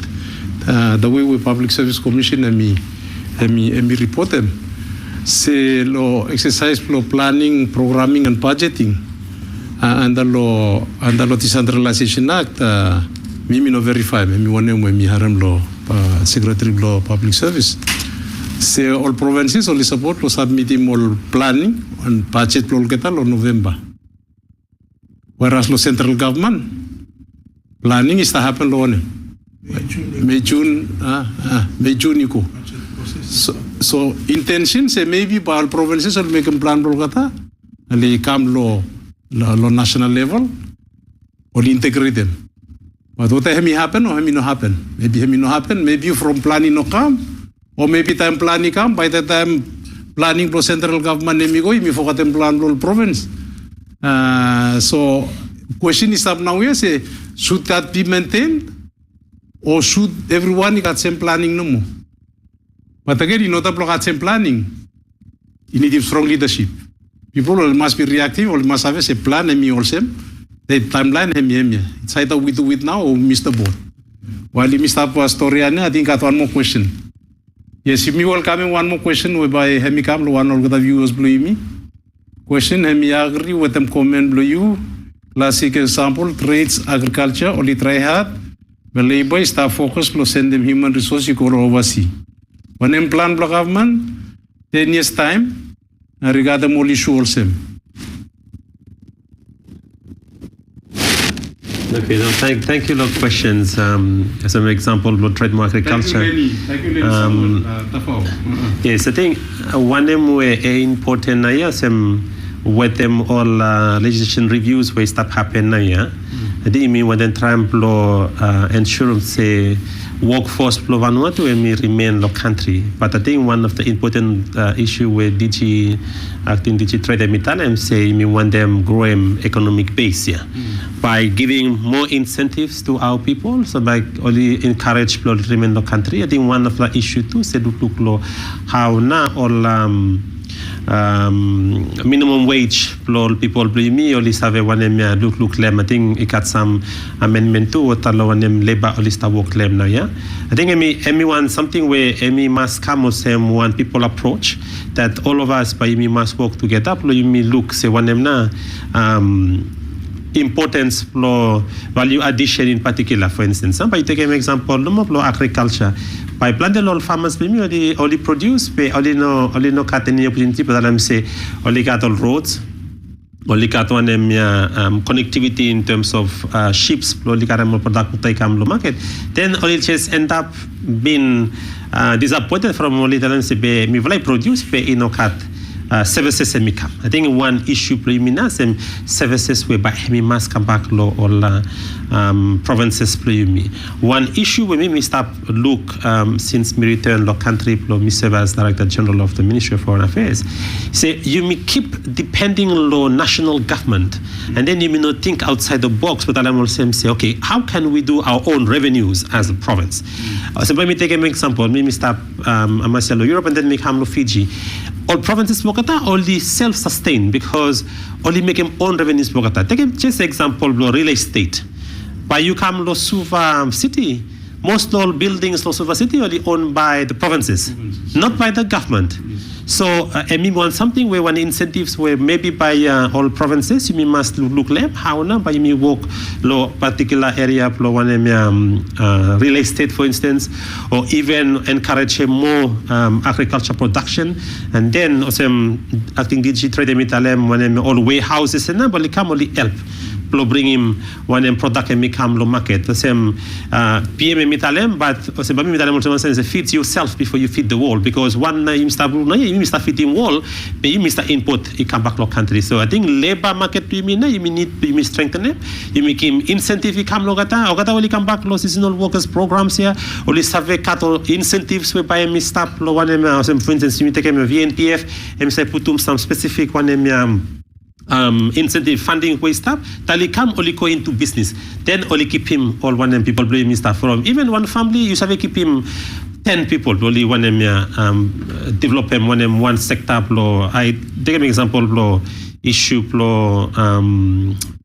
The way we Public Service Commission and me report them. Say law exercise law planning, programming and budgeting under law Decentralization Act. Me no verify me one when me haram law Secretary of Law Public Service. Say all provinces only support law submitting all planning and budget law kita law November. Whereas law central government planning is to happen law May June iko. So intention say maybe by all provinces will make a plan law kata, ali come law national level or integrate them. But what happen or no happen? Maybe no happen. Maybe from planning no come, or maybe time planning come. By the time planning pro central government me forgot them plan pro province. So question is up now here say should that be maintained or should everyone got same planning no more? But again, you know that got same planning. You need strong leadership. People must be reactive or must have a plan and me also. The timeline it's either we do it now or miss the boat. While you missed up a story, I think I have one more question. Yes, if me welcome one more question whereby Hemi come one of the viewers blue me. Question Hemi agree with them comment blue you. Classic example, trades, agriculture, only try hard. The labor staff focus plus send them human resource you go oversee. When them plan block government, 10 years time, regard them only issue also. Okay, no, thank you. A lot of questions. As an example, trademark agriculture. Thank you, really. Yes, I think one of them were important. Yes, with them all legislation reviews where stuff happen. I think when they try and insurance workforce Vanuatu and me remain low country. But I think one of the important issue with acting DG Trade and say me want them grow economic base by giving more incentives to our people. So by only encourage people to remain low country. I think one of the issue too said look how now all minimum wage people blame me only have one look lem. I think it got some amendment to what allow them labor only start work lem now. I think everyone something where must come with same one people approach that all of us by must work together. Look say one them now importance for value addition in particular. For instance, somebody take an example, no agriculture. By planting all farmers, only produce, only no cut any opportunity, but I'm say only got all roads, only got one connectivity in terms of ships, only got more product take market. Then only just end up being disappointed from only the say me produce, no cut. services and come. I think one issue preliminary some services whereby we must come back law or provinces preliminary. One issue when we start look since me return law country me serve as Director General of the Ministry of Foreign Affairs. Say you may keep depending on national government and then you may not think outside the box, but I'm also say, okay, how can we do our own revenues as a province? So let me take an example. Let me start Europe and then make Hamlo Fiji. All provinces Bogota only self-sustained because only make them own revenues Bogota. Take just example real estate. By you come Lo Suva city, most all buildings Lo Suva city only owned by the provinces, not by the government. So I mean want something where one incentives where maybe by all provinces you must look left how now by you walk lo particular area lo one real estate for instance, or even encourage more agriculture production, and then also I think DG Trade Mitalem one all warehouses and but come only help. Bring him one product and become lo market. The same PM mitalem, but also bami mitalem also says feed yourself before you feed the wall, because one you start feeding wall, but you start input it come back lo country. So I think labor market you may strengthen it. You make him incentive you come lo gata will come back lo seasonal workers programs here, or survey cattle incentives whereby me stop lo one for instance you take him a VNPF and say put some specific one incentive funding way stuff that come only go into business, then only keep him all one and people blame stuff from even one family you have keep him 10 people only one develop him one sector blow. I take an example blow issue blow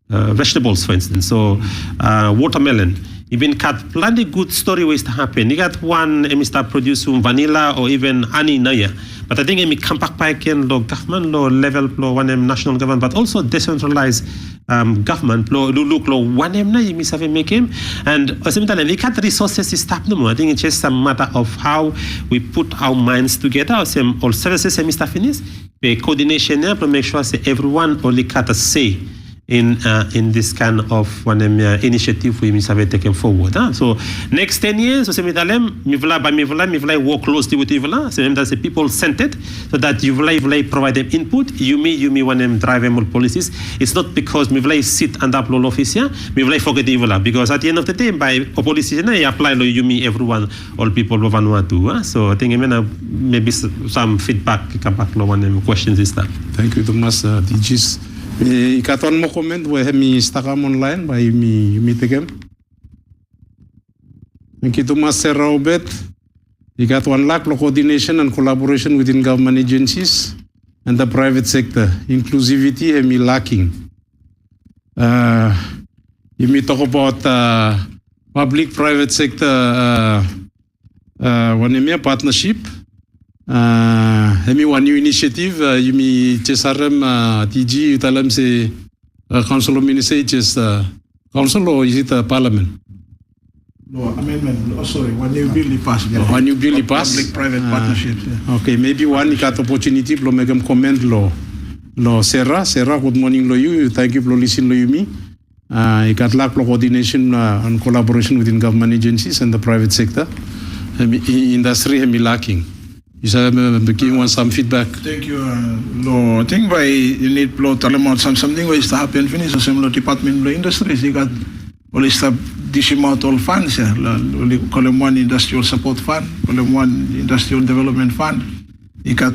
vegetables for instance, so watermelon. You been cut plenty good story ways to happen. You got one start producing vanilla or even honey naya. But I think I come back by again law government law level law one national government, but also decentralized government law look law one na you miss have make him, and similarly we cut resources is stop no more. I think it's just a matter of how we put our minds together. All services and stuff in this coordination to make sure say everyone only cut a say in this kind of one initiative we have taken forward. So next 10 years, so mivla work closely with Ivla, so that's the people centered, so that you provide them input. You may want them drive them all policies. It's not because mivla sit and up law office here, mivla forget Ivla, because at the end of the day, by a policy I apply law everyone, all people of Vanuatu. So I think maybe some feedback come back law one questions is that. Thank you, Thomas. DGs. I got one more comment where me Instagram online by me again. Thank you to Master Robert. You got one lack of coordination and collaboration within government agencies and the private sector. Inclusivity me lacking. You may talk about public-private sector one partnership. One new initiative, you may just TG, you tell them say council of ministers, just council or is it Parliament? No, amendment. Oh, sorry, one new bill passed. One new bill passed. Public-private partnerships. Yeah. Okay, maybe one got opportunity to make them comment law. Sarah, good morning, you. Thank you for listening to me. You got lack of coordination and collaboration within government agencies and the private sector. Industry may lacking. You said giving some feedback. Thank you. I think by you need to tell about something ways to happen. Finish the same department of industries. You got only stop dishing out all funds. Only call them one industrial support fund, call them one industrial development fund. You got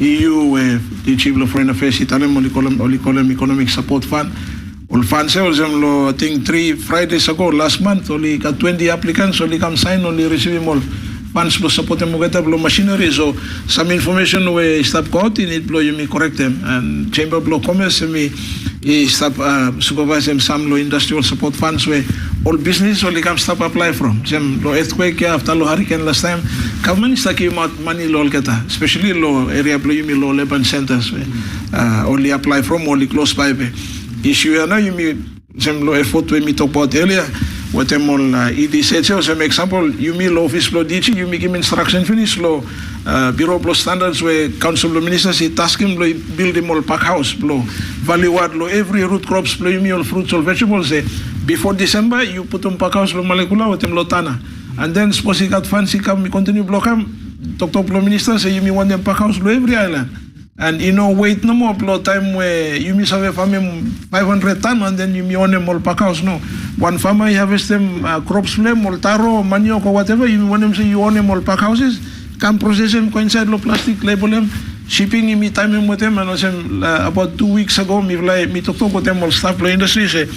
EU where the chief of foreign affairs. Only call them economic support fund. All funds. I think 3 Fridays ago last month only got 20 applicants. Only come sign. Only receive all. Funds blow support them get blow machinery, so some information we stop caught in it blow you may correct them, and chamber blow commerce me stop supervise them some low industrial support funds where all business only come stop apply from some low earthquake after low hurricane last time government is taking out money low geta especially low area blow you may low Lebanon centers where only apply from only close by issue now you may some low effort we talk about earlier. What I'm on ED said, so some example, you mean law office law DG, you make him instruction finish law, bureau law standards where council of ministers, he task him law, build him all pack house, law, value add law, every root crops, law, you mean all fruits or vegetables, before December, you put on pack house law molecular with him law tana. And then suppose he got fancy come, we continue block him, talk to law minister, say you mean want them pack house law every island. And wait no more blow time where you miss have a farm 500 ton and then you me on them all pack house. No. One farmer you harvest them crops flame, or taro, manioc or whatever, you want them say you own them all pack houses, come process them, coincide lo plastic, label them, shipping me time him with them, and I said about 2 weeks ago me talk with them all staff lo industry say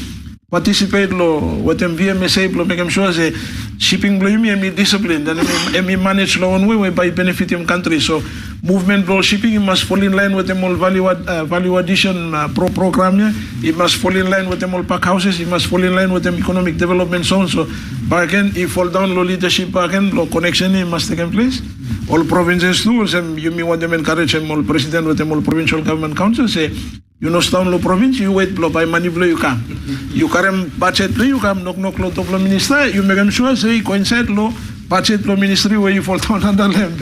participate lo with them VMSA lo make them sure say shipping lo me discipline then me manage lo one way by benefiting country. So movement lo shipping it must fall in line with them all value addition program. It must fall in line with them all pack houses. It must fall in line with them economic development zones. So back again, if fall down lo leadership back again lo connection must take place. All provinces too. You me want them encourage them all president with them all provincial government council say. You know, down lo province, you wait blow by money blow you come. You carry budget blow you come knock lo top lo minister. You make them sure say coincide lo budget lo ministry where you fall down under them.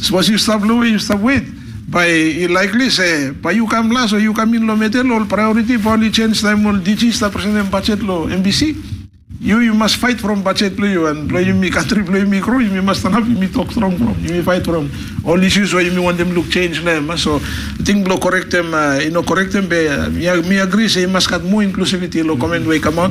Suppose you stop low, you stop wait. By likely say by you come last or you come in lo meter lo priority for only change time all DG stop president budget lo MBC. You must fight from budget blow you and blow you me country blow you me grow. You must stand up, you me talk strong from. You me fight from all issues where you me want them look change them. So I think blow correct them, correct them. Me agree say you must got more inclusivity. Lo comment way come out.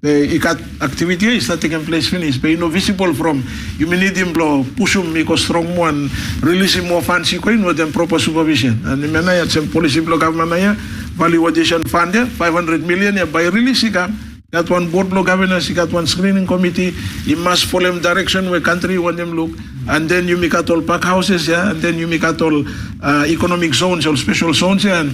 The activity is not taking place finish. But visible from you may need him blow push him make a strong one, release him more fancy coin with them proper supervision. And the manaya some policy blow government value addition fund 500 million by release got one board block governance, you got one screening committee, you must follow them direction where country want them look, and then you make out all pack houses, and then you make out all economic zones or special zones, and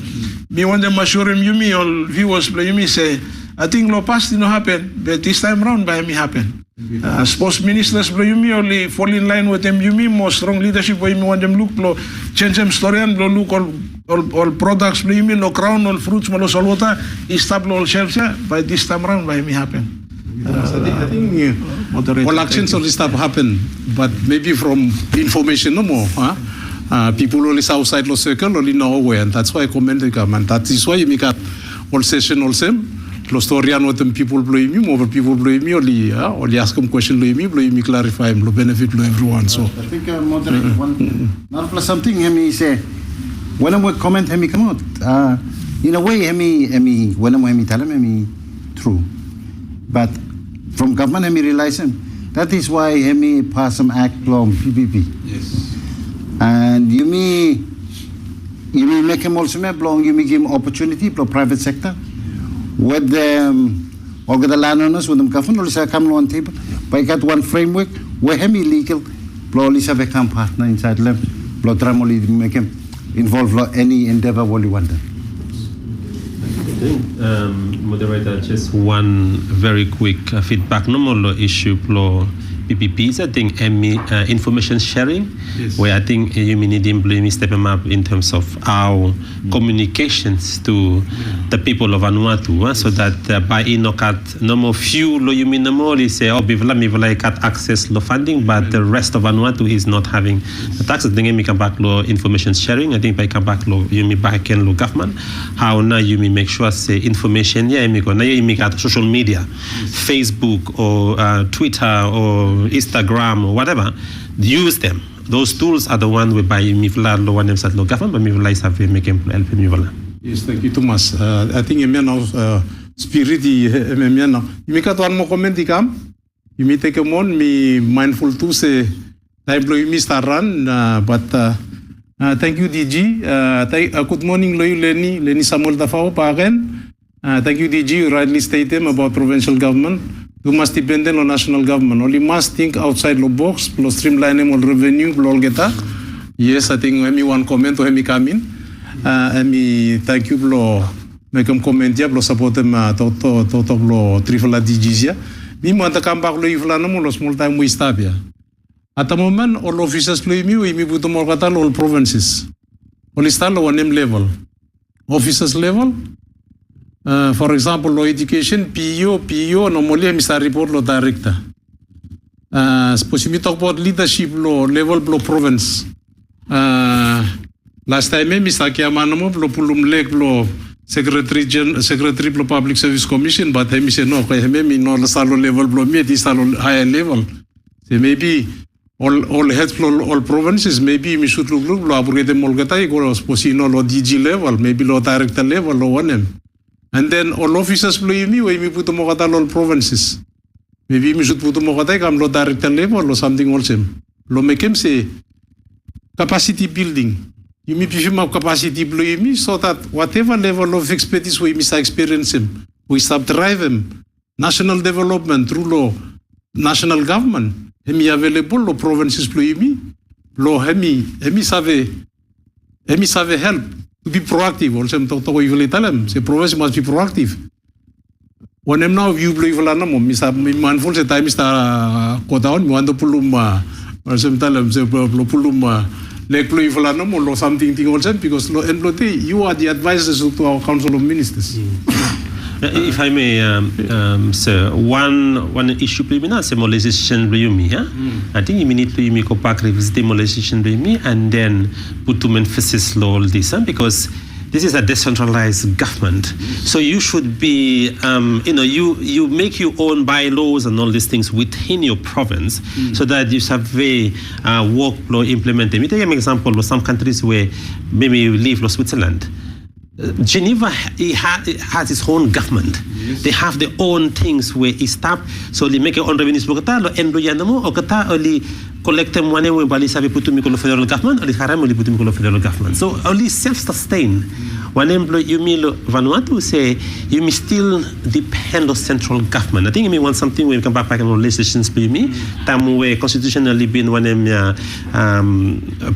me want them assure him, you me all viewers, you me say, I think no past didn't happen, but this time round by me happen. Sports ministers, you me only fall in line with them, you me more strong leadership where you want them look, change them story and look all products, you me no crown, all fruits, all water, stable all shelves, by this time round by me happen. I think all actions all this stuff happen, but maybe from information no more. People only outside the circle only know where, and that's why I commend the government. That is why you make up all session all same. Lo story what them people blame me, more people blame me, only ask them question blame me clarify lo benefit lo everyone. So I think moderate one not plus something he say when I would comment he come out. In a way he when I tell him true. But from government he realize him. That is why he pass some act from PPP. yes. And you may make him also belong, you may give him opportunity for private sector. With all the landowners, with them government, only come on table. But I got one framework where him illegal, only have a camp partner inside them, only make him involve any endeavor what you want. Moderator, just one very quick feedback. No more issue PPPs. I think information sharing, yes. Where I think you need to step them up in terms of our communications to the people of Vanuatu, so that by inokat no more few lo you mean no more say bivla got access to funding, but the rest of Vanuatu is not having the tax. I think we come back lo information sharing. I think by come back lo you mean back in lo government. How now you mean make sure say information now you make at social media, Facebook or Twitter or Instagram or whatever, use them. Those tools are the one whereby Mifla lo one themselves lo government, but Mifla is have make help Mifla. Yes, thank you, Thomas. I think now spirit now. You make one more comment, come. You may take a mon. Me mindful to say time lo you Mr. Run, but thank you, DG. Good morning, lo you Lenny Samuel Tafao Pagen. Thank you, DG. You rightly stated about provincial government. You must depend on national government. Only must think outside the box, plus streamline all revenue, all get that. Yes, I think let me one comment to me come in. Me thank you blo make them comment ya blo support them to blo trifla digisia. Me manta come back lo ifla no mo small time we stop ya. At the moment all officers play me we buto mo kata all provinces. Only start lo one level. Officers level. For example, lo education, PO, normally Mr. Report lo director. Suppose we talk about leadership lo level lo province. Last time Mr. Kiamanamo lo pulum leg lo secretary lo public service commission, but he said no, he no salo level lo me this salo higher level. So maybe all heads from all provinces, maybe we should look lo abrogate molgata go posino lo DG level, maybe lo director level lo one. And then all officers play me we put mogata all provinces. Maybe we should put mogata come lo director level or something also. Lo make him say capacity building. You may be capacity play me so that whatever level of expertise we miss experience him, we start drive him. National development through law, national government. Hemi available lo provinces play me. Lo hemi save help to be proactive. Also, to you tell them, the province must be proactive. When I'm now you play for Lanamo, Mr. Manful said, I Mr. Kodown, you want to Puluma, or some tell them, Puluma, like play for Lanamo, or something also, because you are the advisors to our Council of Ministers. If I may, sir, one issue preliminary, demolition review, I think you need to go back revisit demolition review and then put to emphasis all this, because this is a decentralized government. So you should be, you make your own bylaws and all these things within your province, so that you have a workflow implemented. Let me take an example of some countries where maybe you leave Switzerland. Geneva has its own government. Yes. They have their own things where it's tapped. So they make your own revenues. Kata lo endo yanamo o kata only collect them one way bali sabi putu mi federal government only haram only putu mi federal government. So only self-sustain. One employee you mean Vanuatu say you may still depend on central government. I think you may want something where you come back and legislations be me. Time where constitutionally been one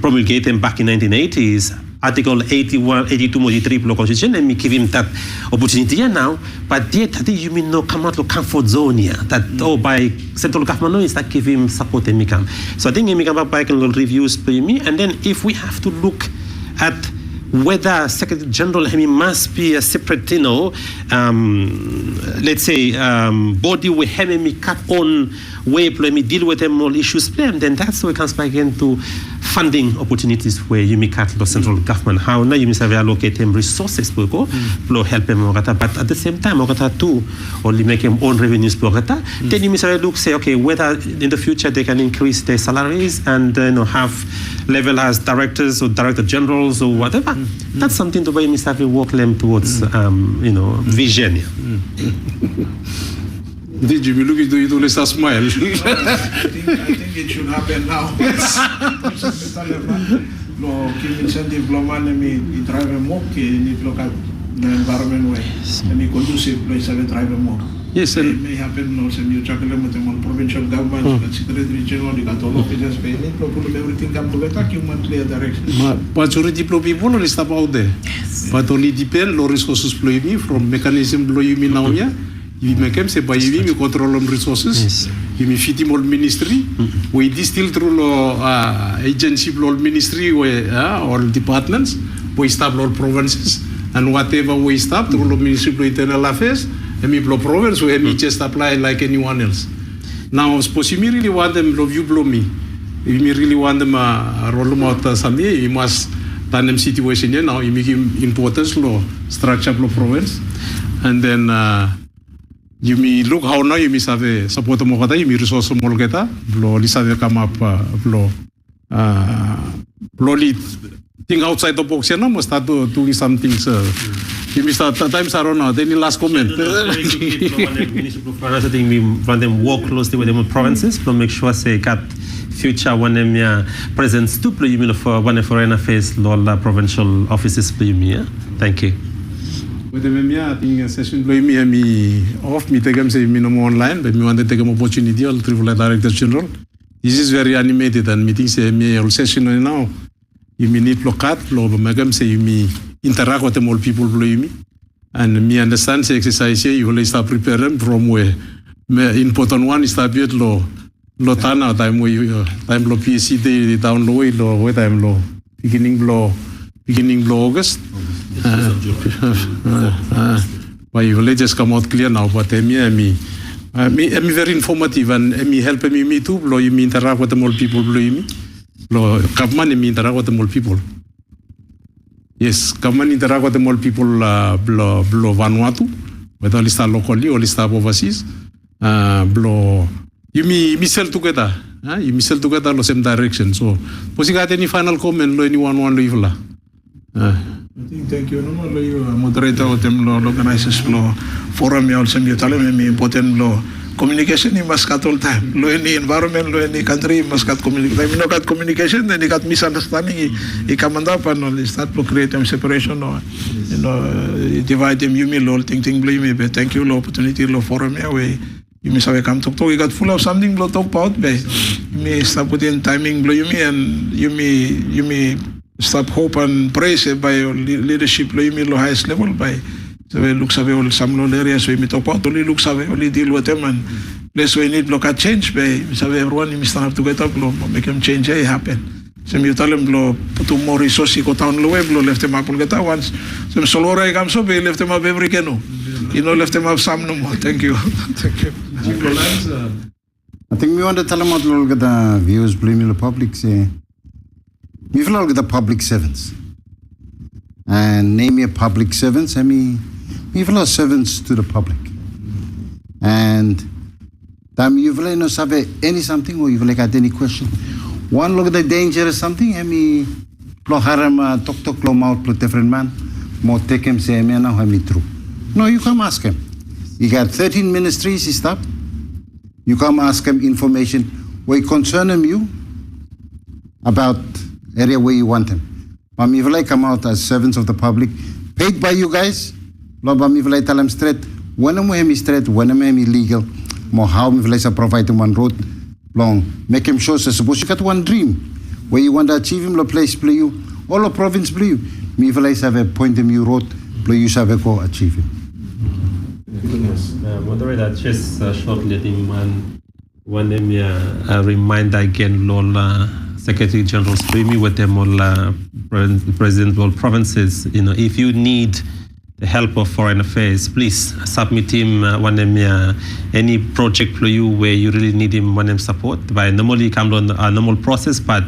promulgated back in 1980s. Article 81, 82, 83 of the Constitution, and me give him that opportunity now. But yet, I think you mean no come out of comfort zone here. That by central government, is that give him support and me come. So I think me come back and reviews for me. And then if we have to look at whether Secretary General must be a separate, let's say, body with him me cut on way me deal with them all issues, then that's where it comes back again to funding opportunities where you may cut the central government. How now you must have allocate them resources to go, help them, but at the same time, too, only make them own revenues. Then you must have look, say, okay, whether in the future they can increase their salaries and have level as directors or director generals or whatever. That's something the way you must have to work them towards, vision. Did you look into it to let us smile? I think it should happen now. No, incentive bloman me drive a mock in look at the environment way. And he conducive place of a drive a mock. Yes, and it may happen also you chuckle with the provincial government, the secretary general, you got all officers paying it, everything come together, you want clear direction. Majority of people only stop out there. Yes. But only depend on resources flow me from mechanism flow you mean now yeah. You make them say by you control on resources. You fit him all ministry. We distill through agency all ministry all departments. We stop all provinces and whatever we stop through the ministry of internal affairs. And we province we just apply like anyone else. Now, suppose you really want them love you blow me. If you really want them roll them out someday, you must turn them situation here now. You make him importance law structure of province, and then. You may look how now you may have a support of Mogata, you may resource of Molgeta, blow Lisa come up, blow lead. Think outside the box, you know, must start doing some things. You may start times around now. Any last comment? I think we want them work closely with them provinces to make sure they got future one them presence to play for one foreign affairs, Lola provincial offices play me. Thank you. But I think session play me off me take them say me no more online, but me want to take an opportunity all through the Director General. This is very animated and meeting say me all session now. You may need locat, lo make them say you may interact with them all people play me. And me understand say exercise here, you will start preparing from where important one is start with lo tana time where time lo PSC day down low lo where time lo beginning August. But you will just come out clear now. But me very informative and me help me too. Blow you me interact with the more people. Blow me. Blow government me interact with the more people. Yes, government interact with the more people. Blow Vanuatu, whether list locally or list overseas. Blow you sell together. You sell together the same direction. So, was you got any final comment? Lo anyone want to leave la? I think thank you. No, lo moderator o tem lo organizers lo forum ya also mi talo mi important lo communication ni must cut all time. Lo any environment lo any country must cut communication. If no cut communication then you got misunderstanding. I kamanda pa no start to create a separation no. You know divide them you me lo think blame me. But thank you lo opportunity lo forum ya we. You may say come talk. You got full of something blow talk about be. You may start putting timing blow you me and you may stop hope and praise by your leadership blow you me lo highest level by. So we look save all some low areas we may talk about only look save only deal with them and less we need block a change by. So everyone you must have to get up blow make them change it happen. So you tell them blow put more resources go down low blow left them up get that once. So Solora comes up left them up every canoe. You know left them up some no more. Thank you. Thank you. I think we want to tell them what the views blame the public say. We feel like the public servants. And name your public servants. I mean, we feel servants to the public. And time you feel no have any something or you feel like had any question. One look at the danger is something. I mean, plo haram talk lo mouth plo different man. Mo take him say me now me true. No, you come ask him. You got 13 ministries, he stopped. You come ask him information where concern him you about area where you want him. But if I come out as servants of the public, paid by you guys, but if I tell him straight, when I'm him straight, when I'm illegal, more how if I provide him one road long, make him sure, so suppose you got one dream where you want to achieve him, the place play you, all the province play you. Me if I have a point him you road, play you have a go achieve him. Moderator, just shortly, I think one reminder again, Lola, Secretary General Spremi with them all President of all provinces. You know, if you need the help of Foreign Affairs, please submit him any project for you where you really need him support. By normally come on a normal process, but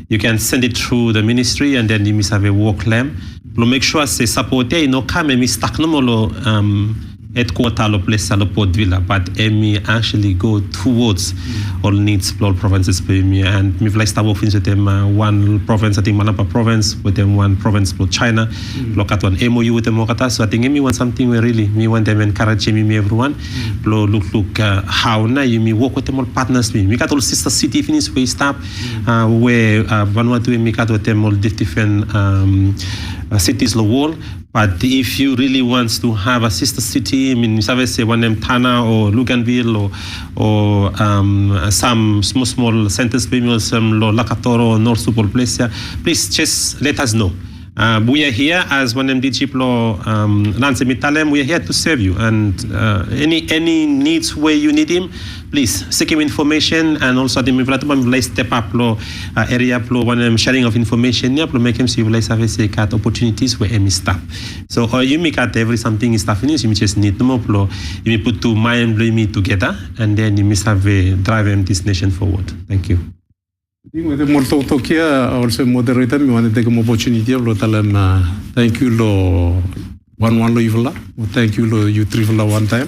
you can send it through the ministry and then you must have a work lamb. Make sure say support you know come and stuck no headquarter lo place lo Port Villa, but me actually go towards all needs all provinces by me and me like start working with them one province I think Manapa province with them one province for China look at one MOU with them Mokata. So I think me want something where really me want them encourage me everyone look how now you me work with them all partners me got all sister city finish we stop where Vanuatu me got with them all different cities the wall. But if you really want to have a sister city, I mean, you say one name Tana or Luganville or some small centers, some Lakatoro or North Supol Plesia, please just let us know. We are here as one MDG Lance Mitalem. We are here to serve you, and any needs where you need him, please seek him information, and also the Mivlatuma step up area one sharing of information. Yeah, make him see have cat opportunities where he stop. So you make at every something is finished. You just need more you may put to my and blame me together, and then you must have a drive this nation forward. Thank you. With the more talk here, also moderator, we want to take an opportunity of thank you, lo one lo ivla, thank you, lo you trivel one time.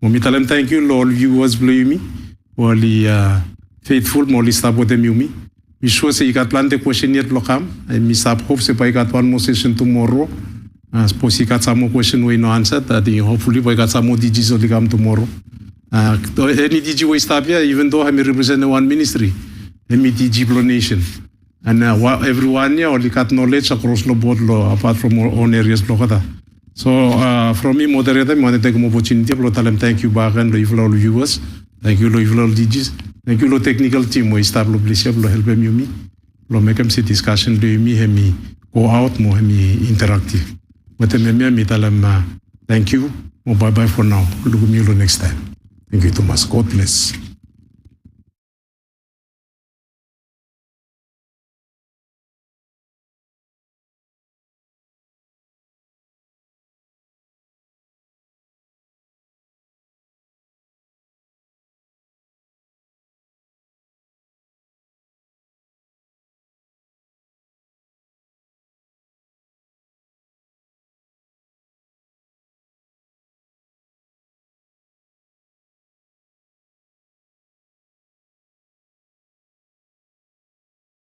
Momitalam, thank you, lo viewers blame me, or faithful, more stop with them you me. We sure say you got plenty question yet, Lokam, and Miss Up hopes if I got one more session tomorrow. Suppose you got some more question we no answer, that hopefully we got some more DGs only come tomorrow. Any DG we stop here, even though I may represent one ministry. METG nation and everyone here only got knowledge across the board apart from our own areas. So from me, moderator, I want to take an opportunity to tell them thank you back and all viewers. Thank you, all DGs. Thank you, technical team. We start to help me. Make them see discussion. Me go out more interactive. But me tell them thank you. Bye bye for now. Look at me next time. Thank you, Thomas. God bless.